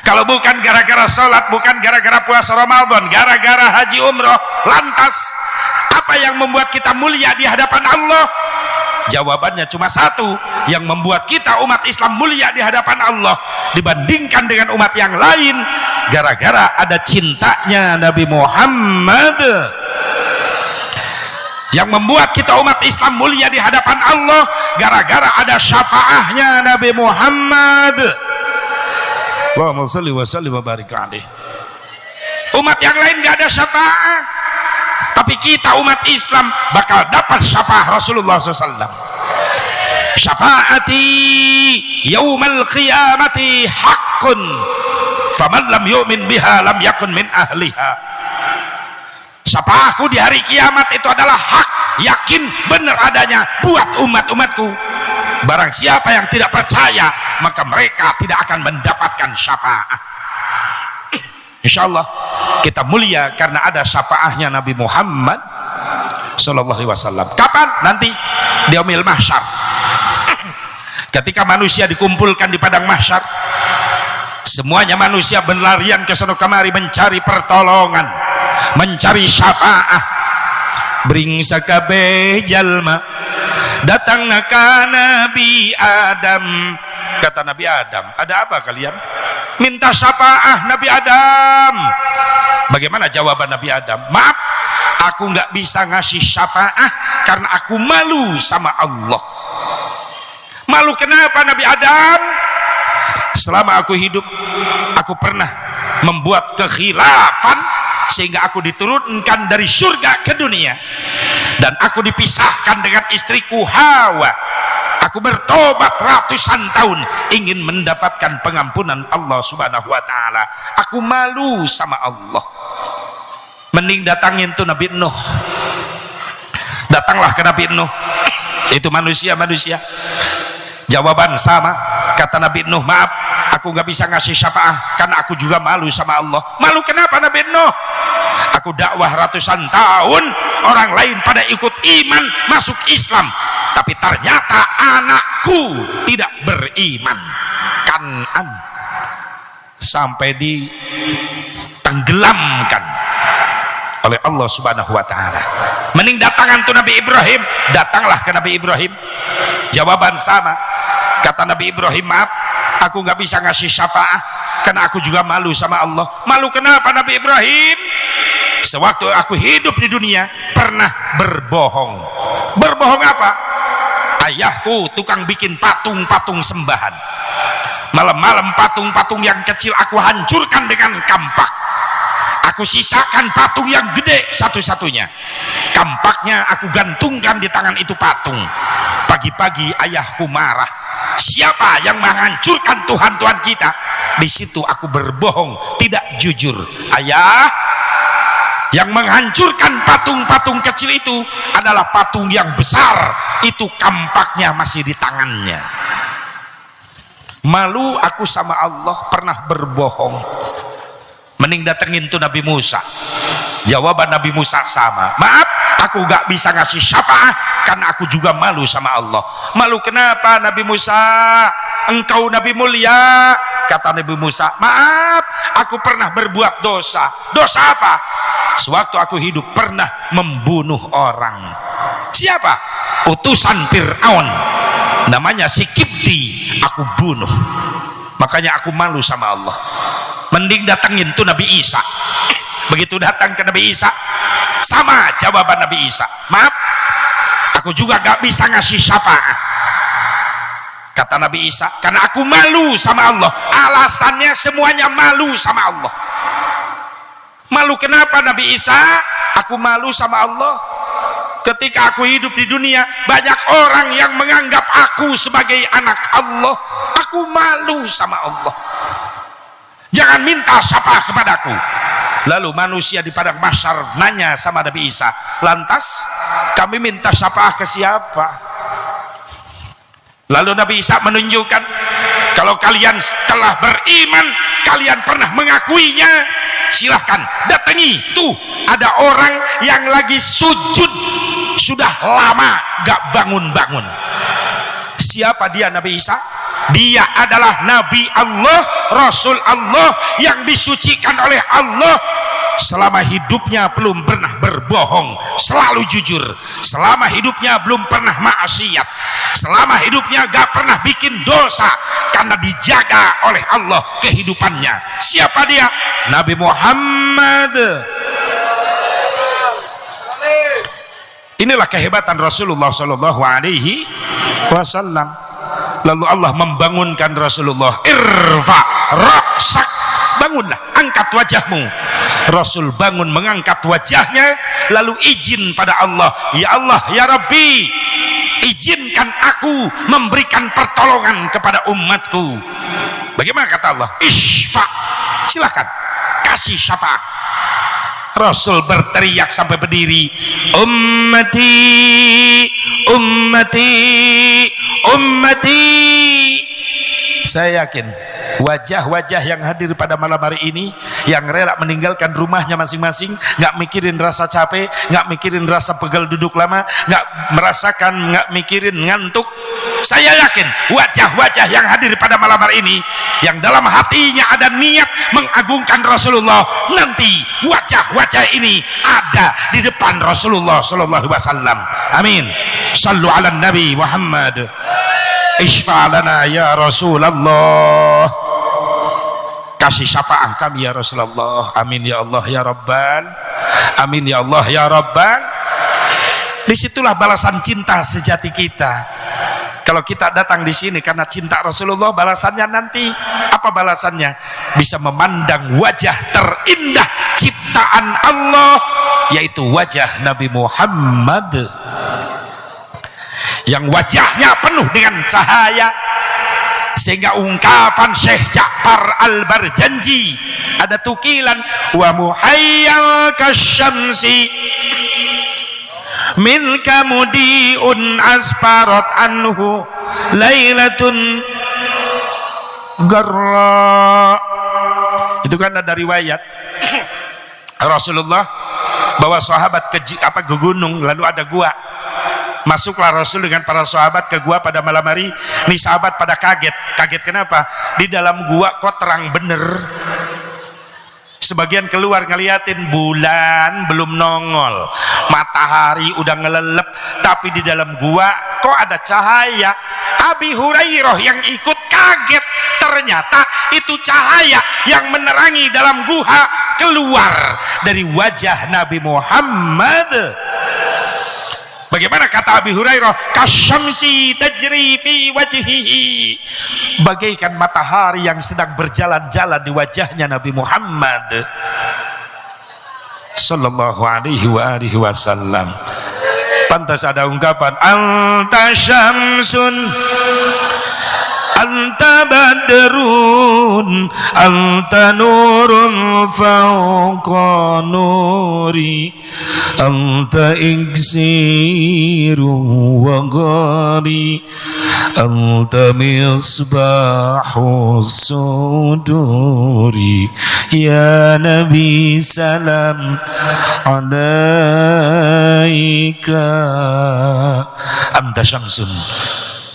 Kalau bukan gara-gara sholat, bukan gara-gara puasa Ramadan, gara-gara haji umroh, lantas apa yang membuat kita mulia di hadapan Allah? Jawabannya cuma satu, yang membuat kita umat Islam mulia di hadapan Allah dibandingkan dengan umat yang lain, gara-gara ada cintanya Nabi Muhammad. Yang membuat kita umat Islam mulia di hadapan Allah gara-gara ada syafaahnya Nabi Muhammad. Allahumma shalli wa sallim wa barik alaihi. Umat yang lain gak ada syafaah, tapi kita umat Islam bakal dapat syafaah Rasulullah SAW. Syafaati yaumal qiyamati haqqun faman lam yu'min biha lam yakun min ahliha. Syafaatku di hari kiamat itu adalah hak, yakin, benar adanya buat umat-umatku. Barang siapa yang tidak percaya, maka mereka tidak akan mendapatkan syafaat. Insyaallah kita mulia karena ada syafaahnya Nabi Muhammad sallallahu alaihi wasallam. Kapan? Nanti di yaumil mahsyar. Ketika manusia dikumpulkan di padang mahsyar, semuanya manusia berlarian ke sono kemari mencari pertolongan, mencari syafaah. Bring sakabe jalma datang ka Nabi Adam. Kata Nabi Adam, ada apa kalian? Minta syafaah Nabi Adam. Bagaimana jawaban Nabi Adam? Maaf, aku nggak bisa ngasih syafaah karena aku malu sama Allah. Malu kenapa Nabi Adam? Selama aku hidup, aku pernah membuat kekhilafan sehingga aku diturunkan dari surga ke dunia, dan aku dipisahkan dengan istriku Hawa. Aku bertobat ratusan tahun ingin mendapatkan pengampunan Allah Subhanahu wa taala. Aku malu sama Allah. Mending datangin tuh Nabi Nuh. Datanglah ke Nabi Nuh. Itu manusia-manusia. Jawaban sama. Kata Nabi Nuh, maaf, aku gak bisa ngasih syafaah karena aku juga malu sama Allah. Malu kenapa Nabi Nuh? Aku dakwah ratusan tahun, orang lain pada ikut iman, masuk Islam, tapi ternyata anakku tidak beriman. Kanan sampai ditenggelamkan oleh Allah Subhanahu wa taala. Mending datangan tuh Nabi Ibrahim. Datanglah ke Nabi Ibrahim. Jawaban sama. Kata Nabi Ibrahim, maaf, aku gak bisa ngasih syafaah karena aku juga malu sama Allah. Malu kenapa Nabi Ibrahim? Sewaktu aku hidup di dunia pernah berbohong. Berbohong apa? Ayahku tukang bikin patung-patung sembahan. Malam-malam patung-patung yang kecil aku hancurkan dengan kampak. Aku sisakan patung yang gede satu-satunya. Kampaknya aku gantungkan di tangan itu patung. Pagi-pagi ayahku marah. Siapa yang menghancurkan Tuhan-Tuhan kita? Di situ aku berbohong, tidak jujur. Ayah, yang menghancurkan patung-patung kecil itu adalah patung yang besar. Itu kampaknya masih di tangannya. Malu aku sama Allah pernah berbohong. Mending datengin tuh Nabi Musa. Jawaban Nabi Musa sama. Maaf, aku gak bisa ngasih syafaah karena aku juga malu sama Allah. Malu kenapa Nabi Musa? Engkau Nabi mulia. Kata Nabi Musa, maaf, aku pernah berbuat dosa. Dosa apa? Sewaktu aku hidup pernah membunuh orang. Siapa? Utusan Fir'aun, namanya si Kipti. Aku bunuh. Makanya aku malu sama Allah. Mending datengin tuh Nabi Isa. Begitu datang ke Nabi Isa, sama jawaban Nabi Isa. Maaf, aku juga gak bisa ngasih syafaat. Kata Nabi Isa, karena aku malu sama Allah. Alasannya semuanya malu sama Allah. Malu kenapa Nabi Isa? Aku malu sama Allah. Ketika aku hidup di dunia, banyak orang yang menganggap aku sebagai anak Allah. Aku malu sama Allah. Jangan minta syafaat kepadaku. Lalu manusia di padang mahsyar nanya sama Nabi Isa, lantas Kami minta syafaat ke siapa? Lalu Nabi Isa menunjukkan, kalau kalian telah beriman, kalian pernah mengakuinya, silahkan datangi. Tuh ada orang yang lagi sujud sudah lama gak bangun-bangun. Siapa dia Nabi Isa? Dia adalah Nabi Allah, Rasul Allah yang disucikan oleh Allah. Selama hidupnya belum pernah berbohong, selalu jujur. Selama hidupnya belum pernah maksiat. Selama hidupnya gak pernah bikin dosa, karena dijaga oleh Allah kehidupannya. Siapa dia? Nabi Muhammad. Inilah kehebatan Rasulullah Sallallahu Alaihi Wasallam. Lalu Allah membangunkan Rasulullah, irfa ra'sak, bangunlah, angkat wajahmu. Rasul bangun mengangkat wajahnya, lalu izin pada Allah, ya Allah, ya Rabbi, izinkan aku memberikan pertolongan kepada umatku. Bagaimana kata Allah? Isfa, silakan kasih syafaat. Rasul berteriak sampai berdiri, ummati, ummati, ummati. Saya yakin wajah-wajah yang hadir pada malam hari ini, yang rela meninggalkan rumahnya masing-masing, nggak mikirin rasa capek, nggak mikirin rasa pegal duduk lama, nggak mikirin ngantuk. Saya yakin wajah-wajah yang hadir pada malam hari ini, yang dalam hatinya ada niat mengagungkan Rasulullah, nanti wajah-wajah ini ada di depan Rasulullah Sallallahu Alaihi Wasallam. Amin. Sallu ala Nabi Muhammad. Isfa lana ya Rasulullah. Kasih syafaat kami ya Rasulullah. Amin ya Allah ya Rabbal. Amin ya Allah ya Rabbal. Disitulah balasan cinta sejati kita. Kalau kita datang di sini karena cinta Rasulullah, balasannya nanti apa balasannya? Bisa memandang wajah terindah ciptaan Allah, yaitu wajah Nabi Muhammad, yang wajahnya penuh dengan cahaya, sehingga ungkapan Syekh Ja'far Al-Barjanji ada tukilan, wa muhayyal kasyamsi minka mudiun asfarat anhu lailatun garra. Itu kan ada riwayat Rasulullah bawa sahabat ke gunung, lalu ada gua. Masuklah Rasul dengan para sahabat ke gua pada malam hari. Nih sahabat pada kaget. Kaget kenapa? Di dalam gua kok terang bener. Sebagian keluar ngeliatin bulan belum nongol, matahari udah ngelelep, tapi di dalam gua kok ada cahaya. Abi Hurairah yang ikut kaget, ternyata itu cahaya yang menerangi dalam gua keluar dari wajah Nabi Muhammad. Bagaimana kata Abi Hurairah? Kasyamsi tajri fi wajhihi, bagaikan matahari yang sedang berjalan-jalan di wajahnya Nabi Muhammad Sallallahu Alaihi Wasallam. Pantas ada ungkapan, anta syamsun anta badrun anta nurun fauqa nuri anta iksiru wa ghari anta misbahu suduri ya Nabi salam alaika. Anta syamsun,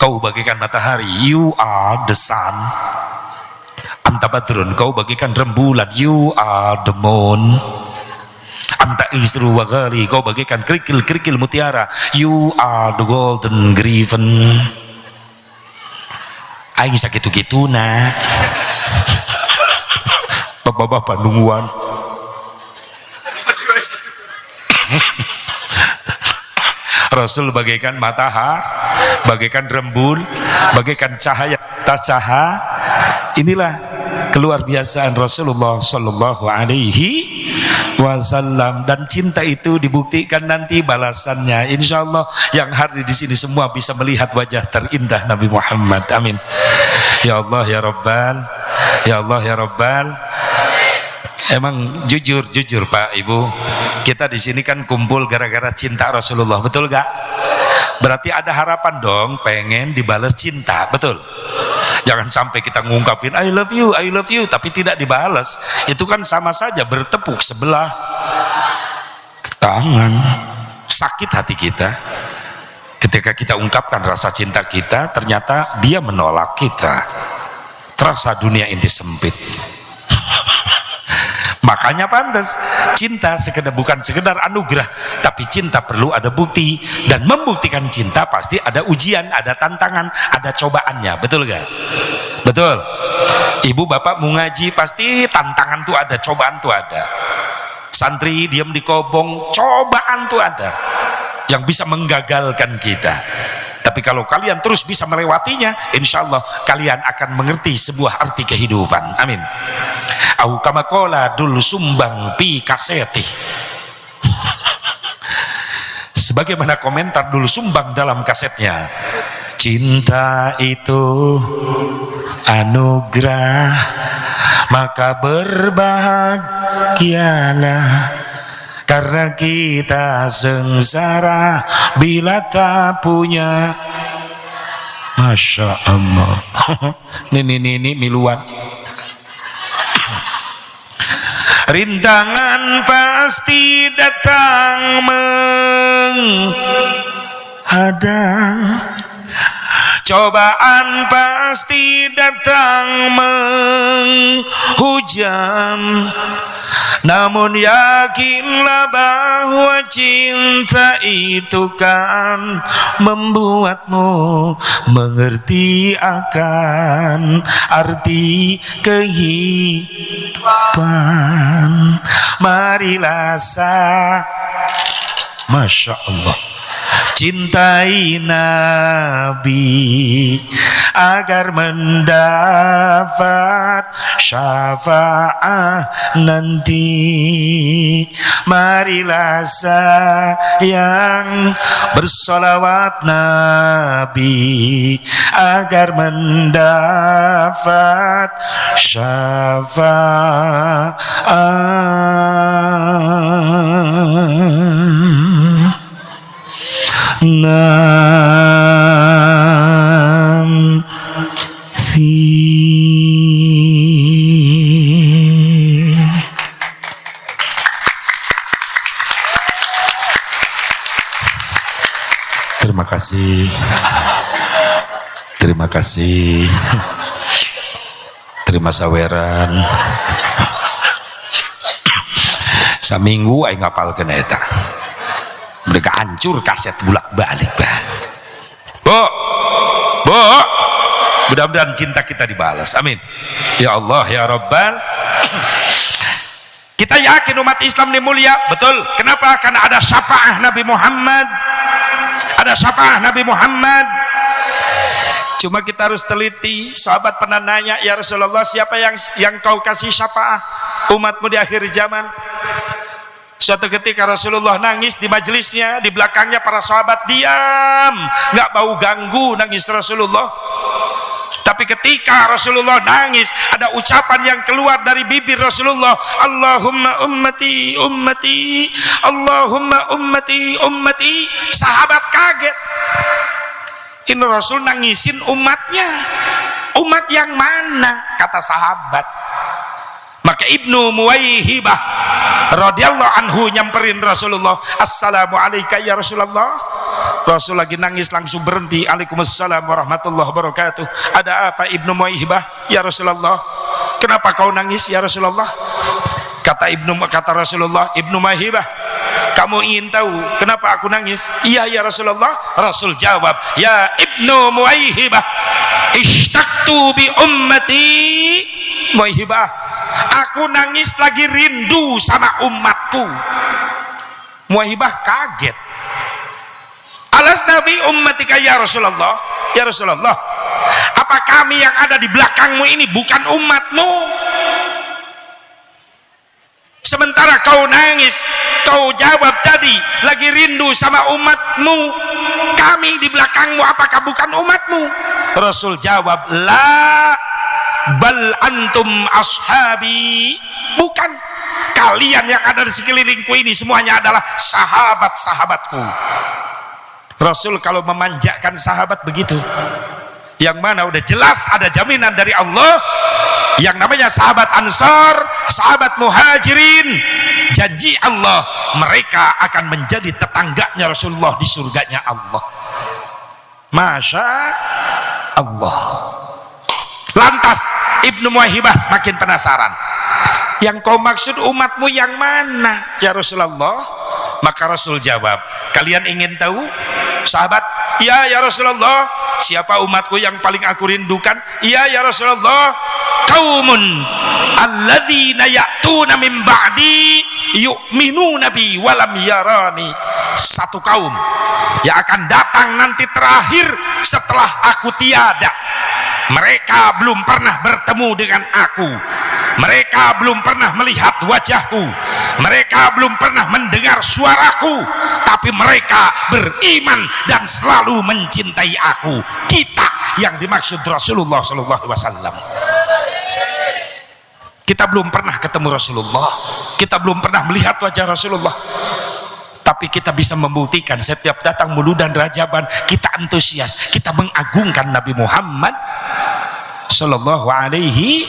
kau bagaikan matahari, you are the sun. Anta badrun, kau bagaikan rembulan, you are the moon. Anta isru wa ghali, kau bagaikan kerikil-kerikil mutiara, you are the golden griffin. Aing sakitu-kitu nak bapak-bapak nungguan. Rasul bagaikan matahari, bagaikan rembul, bagaikan cahaya tacaha. Inilah keluar biasaan Rasulullah Sallallahu Alaihi Wasallam, dan cinta itu dibuktikan nanti balasannya. Insya Allah yang hadir di sini semua bisa melihat wajah terindah Nabi Muhammad. Amin. Ya Allah ya Rabbal, ya Allah ya Rabbal. Emang jujur Pak Ibu, Kita di sini kan kumpul gara-gara cinta Rasulullah, betul gak? Berarti ada harapan dong, pengen dibalas cinta, betul? Jangan sampai kita ngungkapin I love you, tapi tidak dibalas. Itu kan sama saja bertepuk sebelah tangan. Sakit hati kita ketika kita ungkapkan rasa cinta kita, ternyata dia menolak kita. Terasa dunia ini sempit. Makanya pantas cinta bukan sekedar anugerah, tapi cinta perlu ada bukti, dan membuktikan cinta pasti ada ujian, ada tantangan, ada cobaannya, betul gak? Betul. Ibu bapak mau ngaji pasti tantangan tuh ada, cobaan tuh ada. Santri diam di kobong, cobaan tuh ada yang bisa menggagalkan kita. Tapi kalau kalian terus bisa melewatinya, insya Allah kalian akan mengerti sebuah arti kehidupan. Amin. Au kama qala dul sumbang pi kaseti. Sebagaimana komentar dul sumbang dalam kasetnya, cinta itu anugerah, maka berbahagialah. Karena kita sengsara bila tak punya. Masya Allah. Ini miluan. Rintangan pasti datang menghadang, cobaan pasti datang menghujam. Namun yakinlah bahwa cinta itu kan membuatmu mengerti akan arti kehidupan. Marilah Masya Allah, cintai Nabi agar mendapat syafaat nanti. Marilah sayang bersolawat Nabi agar mendapat syafaat. Terima kasih. Terima kasih. Terima saweran. Saminggu aing ngapalkeun eta. Mereka hancur kaset bolak-balik, Bu, mudah-mudahan cinta kita dibalas. Amin. Ya Allah, ya Rabbal. Kita yakin umat Islam ini mulia, betul. Kenapa? Karena ada syafaat Nabi Muhammad. Ada syafaat Nabi Muhammad. Cuma kita harus teliti. Sahabat pernah nanya, ya Rasulullah, siapa yang kau kasih syafaat umatmu di akhir zaman? Suatu ketika Rasulullah nangis di majelisnya, di belakangnya para sahabat diam, nggak bau ganggu nangis Rasulullah. Tapi ketika Rasulullah nangis, ada ucapan yang keluar dari bibir Rasulullah, Allahumma ummati ummati, Allahumma ummati ummati. Sahabat kaget, ini Rasul nangisin umatnya. Umat yang mana? Kata sahabat. Maka Ibnu Muwaihibah radhiyallahu anhu nyamperin Rasulullah, assalamu alayka ya Rasulullah. Rasul lagi nangis langsung berhenti, Waalaikumsalam warahmatullahi wabarakatuh. Ada apa Ibnu Muwaihibah ya Rasulullah? Kenapa kau nangis ya Rasulullah? Kata Rasulullah, Ibnu Muwaihibah, kamu ingin tahu kenapa aku nangis? Iya ya Rasulullah. Rasul jawab, ya Ibnu Muwaihibah, ishtaqtu bi ummati. Muwaihibah, aku nangis lagi rindu sama umatku. Muwaihibah kaget. Alasna fi ummatika ya Rasulullah. Ya Rasulullah, apa kami yang ada di belakangmu ini bukan umatmu? Sementara kau nangis, kau jawab tadi lagi rindu sama umatmu. Kami di belakangmu apakah bukan umatmu? Rasul jawab, la bal antum ashabi. Bukan, kalian yang ada di sekelilingku ini semuanya adalah sahabat-sahabatku. Rasul kalau memanjakan sahabat begitu, yang mana udah jelas ada jaminan dari Allah, yang namanya sahabat Ansar, sahabat Muhajirin, janji Allah mereka akan menjadi tetangganya Rasulullah di surganya Allah. Masya Allah. Lantas Ibnu Muwahhibah makin penasaran, yang kau maksud umatmu yang mana ya Rasulullah? Maka Rasul jawab, kalian ingin tahu sahabat? Ya Rasulullah. Siapa umatku yang paling aku rindukan? Ya Rasulullah, qaumun alladzina ya'tuna min ba'di yu'minuna bi walam yarani. Satu kaum yang akan datang nanti terakhir setelah aku tiada. Mereka belum pernah bertemu dengan aku, mereka belum pernah melihat wajahku, mereka belum pernah mendengar suaraku, tapi mereka beriman dan selalu mencintai aku. Kita yang dimaksud Rasulullah SAW. Kita belum pernah ketemu Rasulullah, kita belum pernah melihat wajah Rasulullah, tapi kita bisa membuktikan setiap datang Maulud dan Rajaban kita antusias, kita mengagungkan Nabi Muhammad Sallallahu Alaihi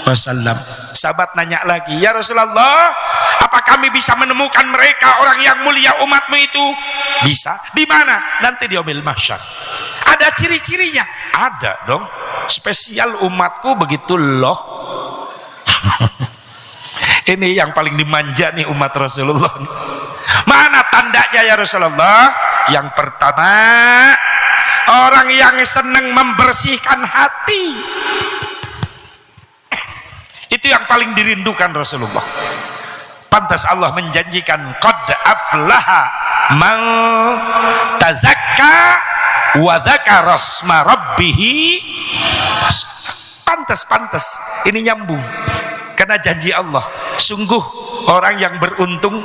Wasallam. Sahabat nanya lagi, ya Rasulullah, apa kami bisa menemukan mereka orang yang mulia umatmu itu? Bisa. Di mana? Nanti di yaumil mahsyar. Ada ciri-cirinya? Ada dong. Spesial umatku begitu loh. Ini yang paling dimanja nih umat Rasulullah. Mana tandanya ya Rasulullah? Yang pertama, orang yang senang membersihkan hati. Itu yang paling dirindukan Rasulullah. Pantas Allah menjanjikan qad aflaha man tazakka wa dzakara asma rabbih. Pantas ini nyambung karena janji Allah. Sungguh orang yang beruntung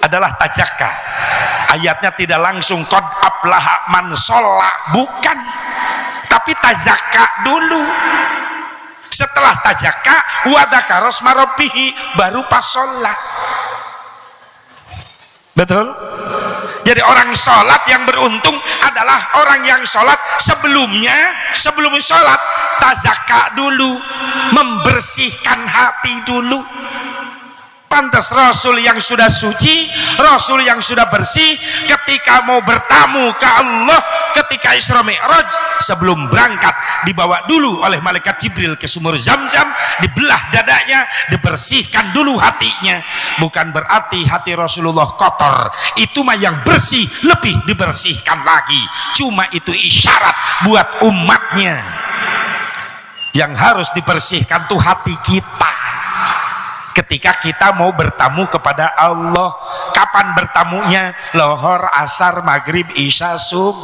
adalah tazakka. Ayatnya tidak langsung qad aflaha man sholla, bukan, tapi tazakka dulu. Setelah tazakka wa dzakara asma rabbih, baru pas sholat. Betul? Jadi orang sholat yang beruntung adalah orang yang sholat sebelum sholat tazakka dulu, membersihkan hati dulu. Pantas Rasul yang sudah suci, Rasul yang sudah bersih, ketika mau bertamu ke Allah, ketika Isra Mi'raj, sebelum berangkat dibawa dulu oleh malaikat Jibril ke sumur Zamzam, dibelah dadanya, dibersihkan dulu hatinya. Bukan berarti hati Rasulullah kotor, itu mah yang bersih lebih dibersihkan lagi. Cuma itu isyarat buat umatnya. Yang harus dibersihkan tuh hati kita. Ketika kita mau bertamu kepada Allah, kapan bertamunya? Lohor, asar, maghrib, isya, subuh.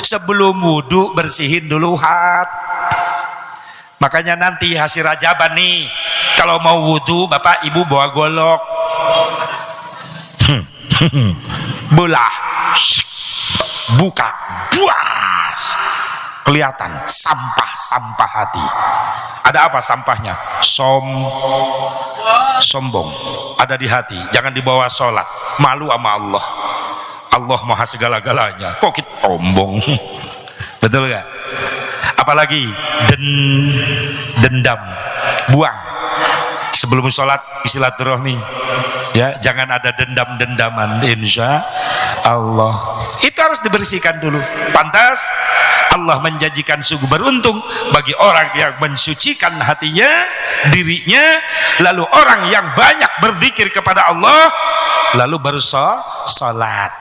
Sebelum wudhu bersihin dulu hati. Makanya nanti hasil Rajaban nih, kalau mau wudhu bapak ibu bawa golok, belah, buka, buas, kelihatan sampah hati. Ada apa sampahnya? Sombong ada di hati, jangan dibawa sholat, malu sama Allah. Allah maha segala-galanya, kok kita sombong? Betul gak? Apalagi dendam, buang sebelum sholat, silaturahmi ya, jangan ada dendam-dendaman. Insya Allah itu harus dibersihkan dulu. Pantas Allah menjanjikan sungguh beruntung bagi orang yang mensucikan hatinya, dirinya, lalu orang yang banyak berzikir kepada Allah, lalu baru sholat.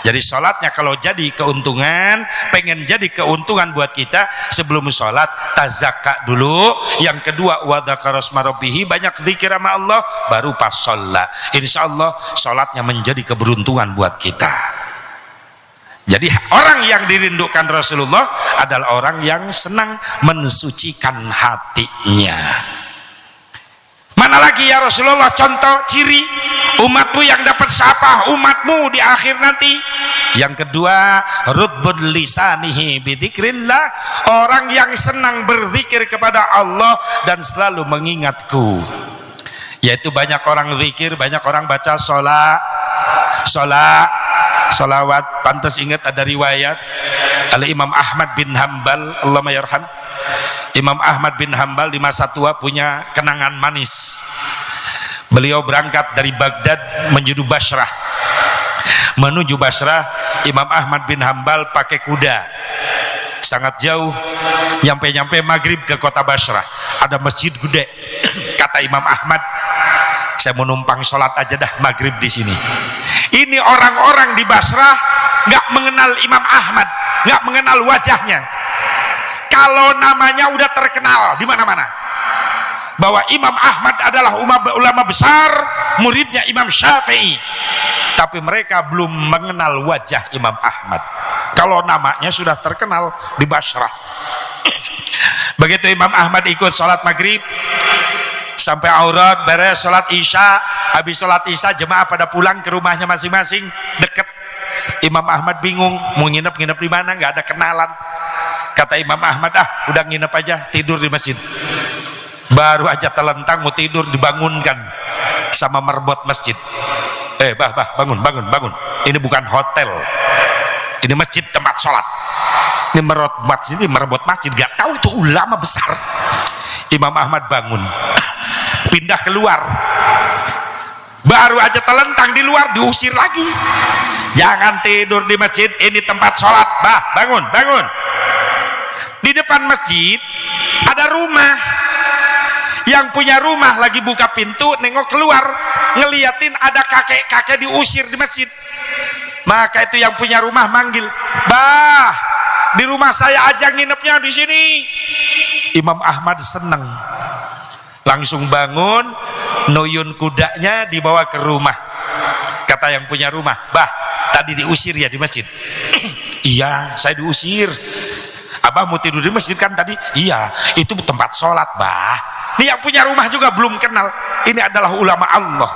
Jadi sholatnya kalau jadi keuntungan, pengen jadi keuntungan buat kita, sebelum sholat tazakka dulu. Yang kedua wa dzakara asma rabbih, banyak zikir sama Allah, baru pas sholat. Insya Allah sholatnya menjadi keberuntungan buat kita. Jadi orang yang dirindukan Rasulullah adalah orang yang senang mensucikan hatinya. Mana lagi ya Rasulullah contoh ciri umatmu yang dapat syafaat umatmu di akhir nanti? Yang kedua, rutbul lisanihi bidzikrillah, orang yang senang berzikir kepada Allah dan selalu mengingatku. Yaitu banyak orang zikir, banyak orang baca solawat. Pantas ingat ada riwayat Al-Imam Ahmad bin Hambal, Allahumma yarham. Imam Ahmad bin Hambal di masa tua punya kenangan manis. Beliau berangkat dari Baghdad menuju Basrah. Menuju Basrah, Imam Ahmad bin Hambal pakai kuda. Sangat jauh, nyampe maghrib ke kota Basrah. Ada masjid gede. Kata Imam Ahmad, saya mau numpang sholat aja dah maghrib di sini. Ini orang-orang di Basrah nggak mengenal Imam Ahmad, nggak mengenal wajahnya. Kalau namanya udah terkenal di mana-mana, bahwa Imam Ahmad adalah ulama besar, muridnya Imam Syafi'i. Tapi mereka belum mengenal wajah Imam Ahmad. Kalau namanya sudah terkenal di Basrah. Begitu Imam Ahmad ikut sholat maghrib, sampai aurat, beres sholat isya. Habis sholat isya jemaah pada pulang ke rumahnya masing-masing, deket. Imam Ahmad bingung mau nginep di mana, nggak ada kenalan. Kata Imam Ahmad, udah nginep aja, tidur di masjid. Baru aja telentang mau tidur, dibangunkan sama merbot masjid. Bah, bangun. Ini bukan hotel, ini masjid, tempat sholat. Ini merebut masjid, gak tahu itu ulama besar. Imam Ahmad bangun, pindah keluar. Baru aja telentang di luar, diusir lagi. Jangan tidur di masjid, ini tempat sholat. Bangun. Di depan masjid ada rumah. Yang punya rumah lagi buka pintu, nengok keluar, ngeliatin ada kakek-kakek diusir di masjid. Maka itu yang punya rumah manggil, "Bah, di rumah saya aja nginepnya di sini." Imam Ahmad seneng, langsung bangun, noyun kudanya dibawa ke rumah. Kata yang punya rumah, "Bah, tadi diusir ya di masjid?" "Iya, saya diusir." "Abah mau tidur di masjid kan tadi?" "Iya, itu tempat sholat, bah." Ini yang punya rumah juga belum kenal, ini adalah ulama Allah.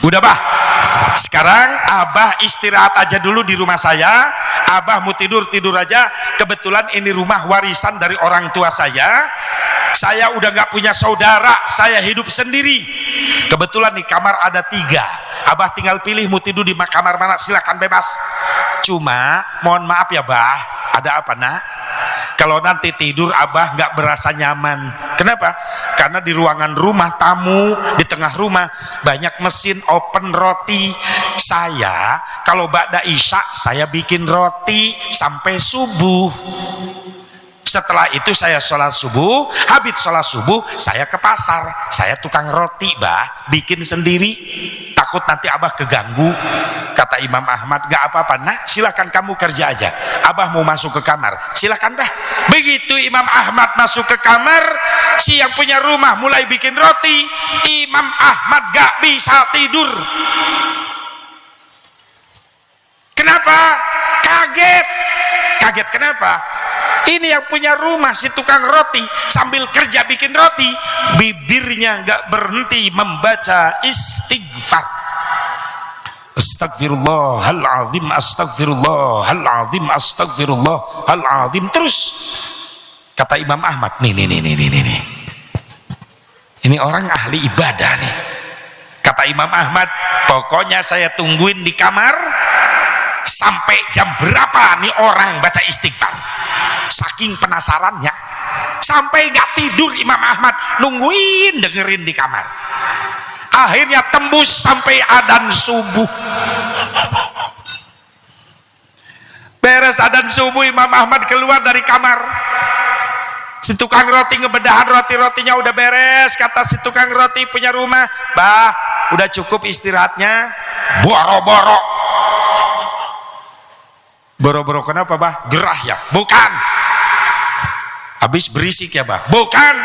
Udah, bah, sekarang abah istirahat aja dulu di rumah saya. Abah mau tidur aja. Kebetulan ini rumah warisan dari orang tua saya. Saya udah gak punya saudara, saya hidup sendiri. Kebetulan di kamar ada 3. Abah tinggal pilih mau tidur di kamar mana, silakan bebas. Cuma mohon maaf ya, bah, ada apa, nak? Kalau nanti tidur abah nggak berasa nyaman. Kenapa? Karena di ruangan rumah tamu, di tengah rumah banyak mesin open roti. Saya kalau ba'da isya saya bikin roti sampai subuh. Setelah itu saya sholat subuh. Habis sholat subuh saya ke pasar, saya tukang roti, bah, bikin sendiri. Takut nanti abah keganggu. Kata Imam Ahmad, "Gak apa-apa, nak, silakan kamu kerja aja. Abah mau masuk ke kamar, silakan dah." Begitu Imam Ahmad masuk ke kamar, si yang punya rumah mulai bikin roti. Imam Ahmad gak bisa tidur. Kenapa? Kaget kenapa? Ini yang punya rumah, si tukang roti, sambil kerja bikin roti, bibirnya nggak berhenti membaca istighfar. Astagfirullahaladzim, astagfirullahaladzim, astagfirullahaladzim. Terus kata Imam Ahmad, nih, ini orang ahli ibadah nih. Kata Imam Ahmad, pokoknya saya tungguin di kamar sampai jam berapa nih orang baca istighfar. Saking penasarannya, sampai nggak tidur Imam Ahmad, nungguin, dengerin di kamar. Akhirnya tembus sampai adzan subuh. Beres adzan subuh, Imam Ahmad keluar dari kamar. Si tukang roti ngebedahan roti-rotinya udah beres. Kata si tukang roti punya rumah, "Bah, udah cukup istirahatnya." Boro-boro. Boro-boro kenapa, bah? Gerah ya? Bukan. Habis berisik ya, bah? Bukan.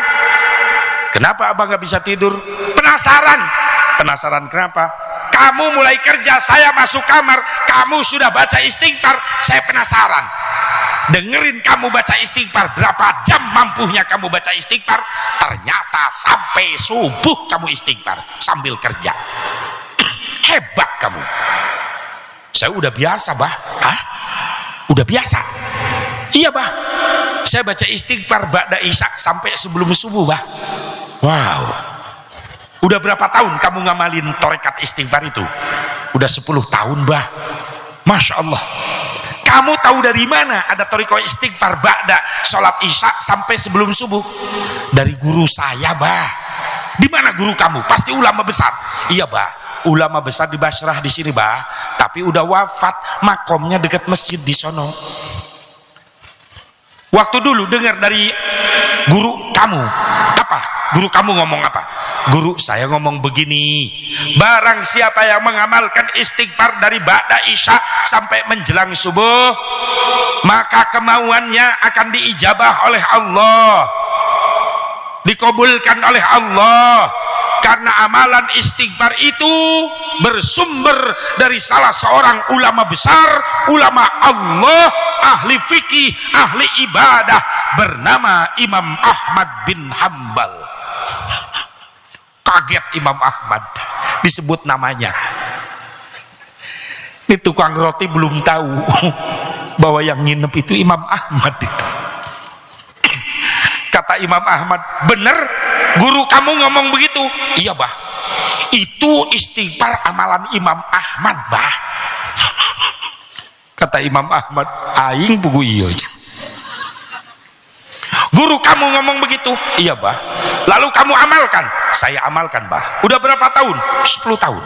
Kenapa abah nggak bisa tidur? Penasaran kenapa? Kamu mulai kerja, saya masuk kamar, kamu sudah baca istighfar. Saya penasaran. Dengerin kamu baca istighfar, berapa jam mampunya kamu baca istighfar? Ternyata sampai subuh kamu istighfar sambil kerja. Hebat kamu. Saya udah biasa, bah. Hah? Udah biasa? Iya, bah. Saya baca istighfar ba'da isya sampai sebelum subuh, bah. Wow. Udah berapa tahun kamu ngamalin tarekat istighfar itu? Udah 10 tahun, Bah. Masya Allah. Kamu tahu dari mana ada tarekat istighfar ba'da sholat isya sampai sebelum subuh? Dari guru saya, Bah. Di mana guru kamu? Pasti ulama besar. Iya, Bah. Ulama besar di Basrah di sini, Bah. Tapi udah wafat, makomnya dekat masjid di sono. Waktu dulu dengar dari guru kamu, apa? Guru kamu ngomong apa? Guru saya ngomong begini, barang siapa yang mengamalkan istighfar dari ba'da isya sampai menjelang subuh, maka kemauannya akan diijabah oleh Allah, dikabulkan oleh Allah. Karena amalan istighfar itu bersumber dari salah seorang ulama besar, ulama Allah, ahli fikih, ahli ibadah, bernama Imam Ahmad bin Hambal. Kaget Imam Ahmad disebut namanya. Ini tukang roti belum tahu bahwa yang nginep itu Imam Ahmad itu. Kata Imam Ahmad, bener guru kamu ngomong begitu? Iya, Bah. Itu istighfar amalan Imam Ahmad, Bah. Kata Imam Ahmad, aing pugu iya. Guru kamu ngomong begitu? Iya, Bah. Lalu kamu amalkan? Saya amalkan, Bah. Udah berapa tahun? 10 tahun.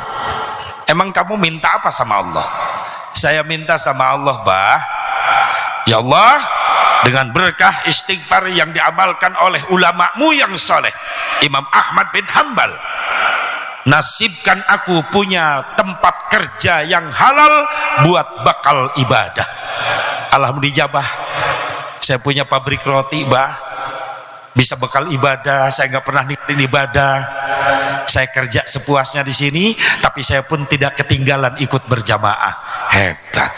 Emang kamu minta apa sama Allah? Saya minta sama Allah, Bah, ya Allah, dengan berkah istighfar yang diamalkan oleh ulamamu yang soleh, Imam Ahmad bin Hambal, nasibkan aku punya tempat kerja yang halal buat bakal ibadah. Alhamdulillah, saya punya pabrik roti, Bah, bisa bakal ibadah. Saya nggak pernah ninggalin ibadah. Saya kerja sepuasnya di sini, tapi saya pun tidak ketinggalan ikut berjamaah. Hebat.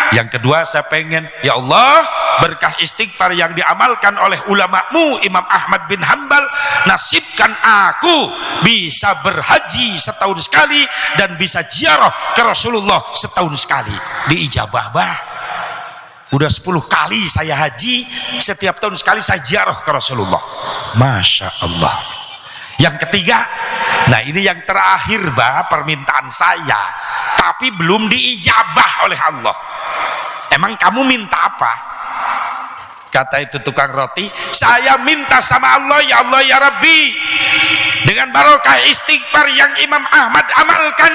Yang kedua saya pengen, ya Allah, berkah istighfar yang diamalkan oleh ulamamu Imam Ahmad bin Hambal, nasibkan aku bisa berhaji setahun sekali dan bisa ziarah ke Rasulullah setahun sekali. Diijabah, Bah. Udah 10 kali saya haji, setiap tahun sekali saya ziarah ke Rasulullah. Masya Allah. Yang ketiga, nah ini yang terakhir, Bah, permintaan saya, tapi belum diijabah oleh Allah. Emang kamu minta apa? Kata itu tukang roti, saya minta sama Allah, ya Allah ya Rabbi, dengan barokah istighfar yang Imam Ahmad amalkan,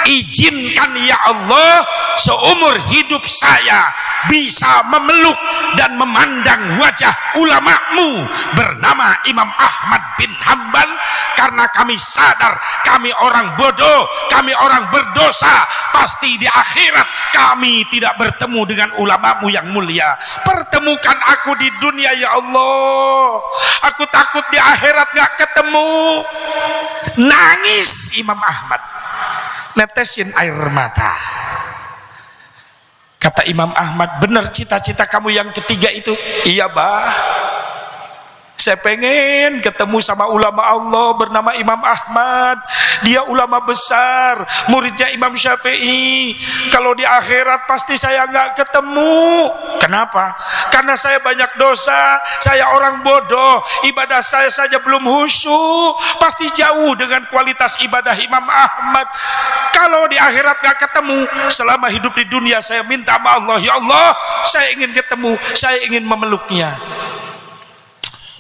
izinkan ya Allah seumur hidup saya bisa memeluk dan memandang wajah ulamamu bernama Imam Ahmad bin Hambal, karena kami sadar kami orang bodoh, kami orang berdosa, pasti di akhirat kami tidak bertemu dengan ulamamu yang mulia. Pertemukan aku di dunia ya Allah, aku takut di akhirat gak ketemu. Nangis Imam Ahmad, netesin air mata. Kata Imam Ahmad, benar cita-cita kamu yang ketiga itu? Iya, Bah. Saya pengen ketemu sama ulama Allah bernama Imam Ahmad. Dia ulama besar, muridnya Imam Syafi'i. Kalau di akhirat pasti saya nggak ketemu. Kenapa? Karena saya banyak dosa, saya orang bodoh, ibadah saya saja belum khusyuk, pasti jauh dengan kualitas ibadah Imam Ahmad. Kalau di akhirat nggak ketemu, selama hidup di dunia saya minta sama Allah, ya Allah, saya ingin ketemu, saya ingin memeluknya.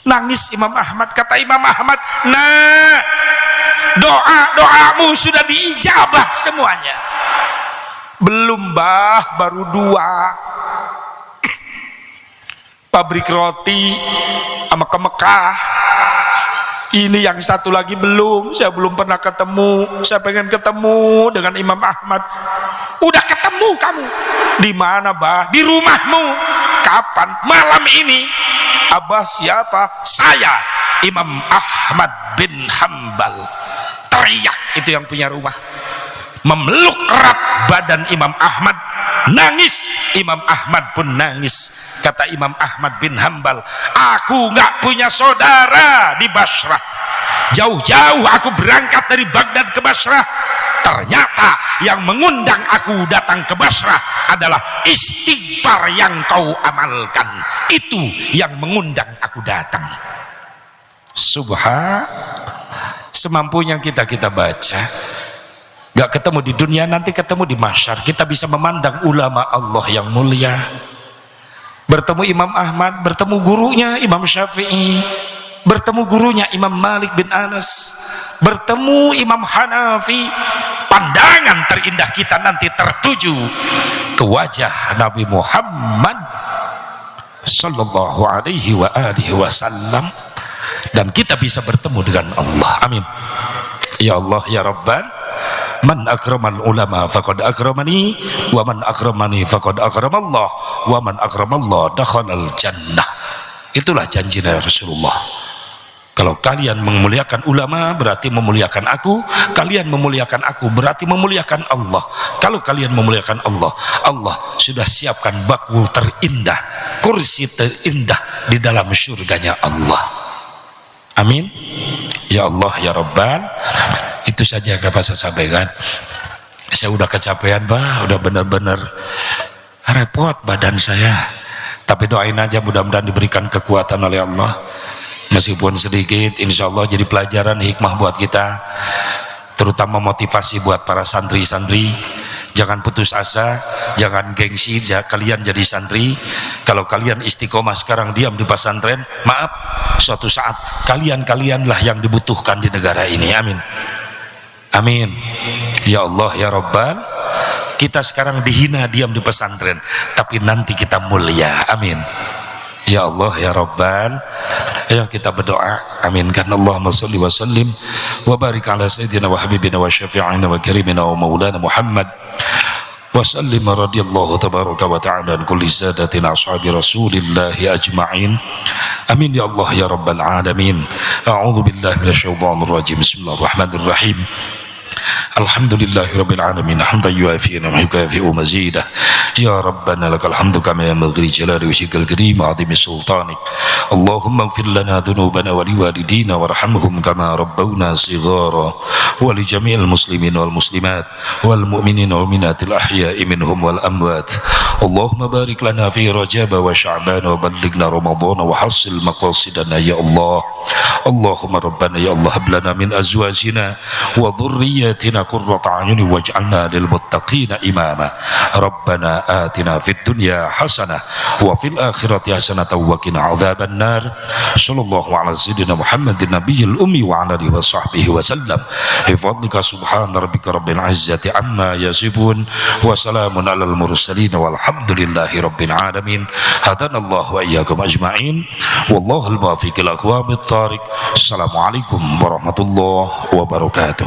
Nangis Imam Ahmad. Kata Imam Ahmad, nah, doamu sudah diijabah semuanya. Belum, Bah, baru 2 pabrik roti sama ke Mekah. Ini yang satu lagi belum, saya belum pernah ketemu. Saya pengen ketemu dengan Imam Ahmad. Udah ketemu kamu? Di mana, Bah? Di rumahmu. Kapan? Malam ini. Abah siapa? Saya, Imam Ahmad bin Hambal. Teriak itu yang punya rumah, memeluk erat badan Imam Ahmad, nangis. Imam Ahmad pun nangis. Kata Imam Ahmad bin Hambal, aku nggak punya saudara di Basrah. Jauh-jauh aku berangkat dari Baghdad ke Basrah. Ternyata yang mengundang aku datang ke Basrah adalah istighfar yang kau amalkan. Itu yang mengundang aku datang. semampunya kita baca. Gak ketemu di dunia, nanti ketemu di mahsyar. Kita bisa memandang ulama Allah yang mulia, bertemu Imam Ahmad, bertemu gurunya Imam Syafi'i, bertemu gurunya Imam Malik bin Anas, bertemu Imam Hanafi. Pandangan terindah kita nanti tertuju ke wajah Nabi Muhammad sallallahu alaihi wa alihi wasallam, dan kita bisa bertemu dengan Allah. Amin ya Allah ya Rabbal. Man akramal ulama faqad akramani, wa man akramani faqad akramallah, wa man akramallah dakhalal jannah. Itulah janji Rasulullah. Kalau kalian memuliakan ulama berarti memuliakan aku, kalian memuliakan aku berarti memuliakan Allah. Kalau kalian memuliakan Allah, Allah sudah siapkan bakul terindah, kursi terindah di dalam surganya Allah. Amin ya Allah ya Rabbal. Itu saja yang dapat saya sampaikan. Saya udah kecapean Pak, udah benar-benar repot badan saya, tapi doain aja mudah-mudahan diberikan kekuatan oleh Allah. Meskipun sedikit, insya Allah jadi pelajaran hikmah buat kita, terutama motivasi buat para santri-santri. Jangan putus asa, jangan gengsi kalian jadi santri. Kalau kalian istiqomah sekarang diam di pesantren, maaf, suatu saat kalian-kalianlah yang dibutuhkan di negara ini. Amin amin ya Allah ya Rabbal. Kita sekarang dihina diam di pesantren, tapi nanti kita mulia. Amin ya Allah ya Rabbal. Ayo kita berdoa, aminkan. Allahumma salli wa sallim wa barik ala sayyidina wa habibina wa syafi'ina wa karimina wa maulana Muhammad wa sallim radiyallahu tabaraka wa ta'ala an kulli sadatina ashabi rasulillahi ajma'in. Amin ya Allah ya Rabbal alamin. A'udzu billahi minasyaitonir rajim. Bismillahirrahmanirrahim. Alhamdulillahi rabbil alamin, hamdan yuafi wa yukafi'u mazidah. Ya Rabbana lakal hamdu kama yanbaghi jalali wajhikal karim wa 'azimi sultanik. Allahumma ighfir lana dhunubana wa liwalidina warhamhum kama rabbawna shighara, wa li jami'il muslimin wal muslimat wal mu'minin wal mu'minatil ahya'i minhum wal amwat. Allahumma barik lana fi Rajab wa Sya'ban wa ballighna Ramadan wa hassil maqasidana ya Allah. Allahumma Rabbana ya Allah hab lana min azwajina wa dhurriyyatina qurrata a'yunin waj'alna lil muttaqina imama. Rabbana atina fid dunya hasanah wa fil akhirati hasanah wa qina adzaban nar. Sallallahu ala sayyidina Muhammadin nabiyil ummi wa ala alihi wa sahbihi wa sallam. Bi fadlika subhana rabbika rabbil izzati amma yasifun wa salamun alal mursalin walhamdulillahi rabbil alamin. Hadanallahu wa iyyakum ajma'in. Wallahu al-muwaffiq ila aqwamit thariq. Assalamualaikum warahmatullahi wabarakatuh.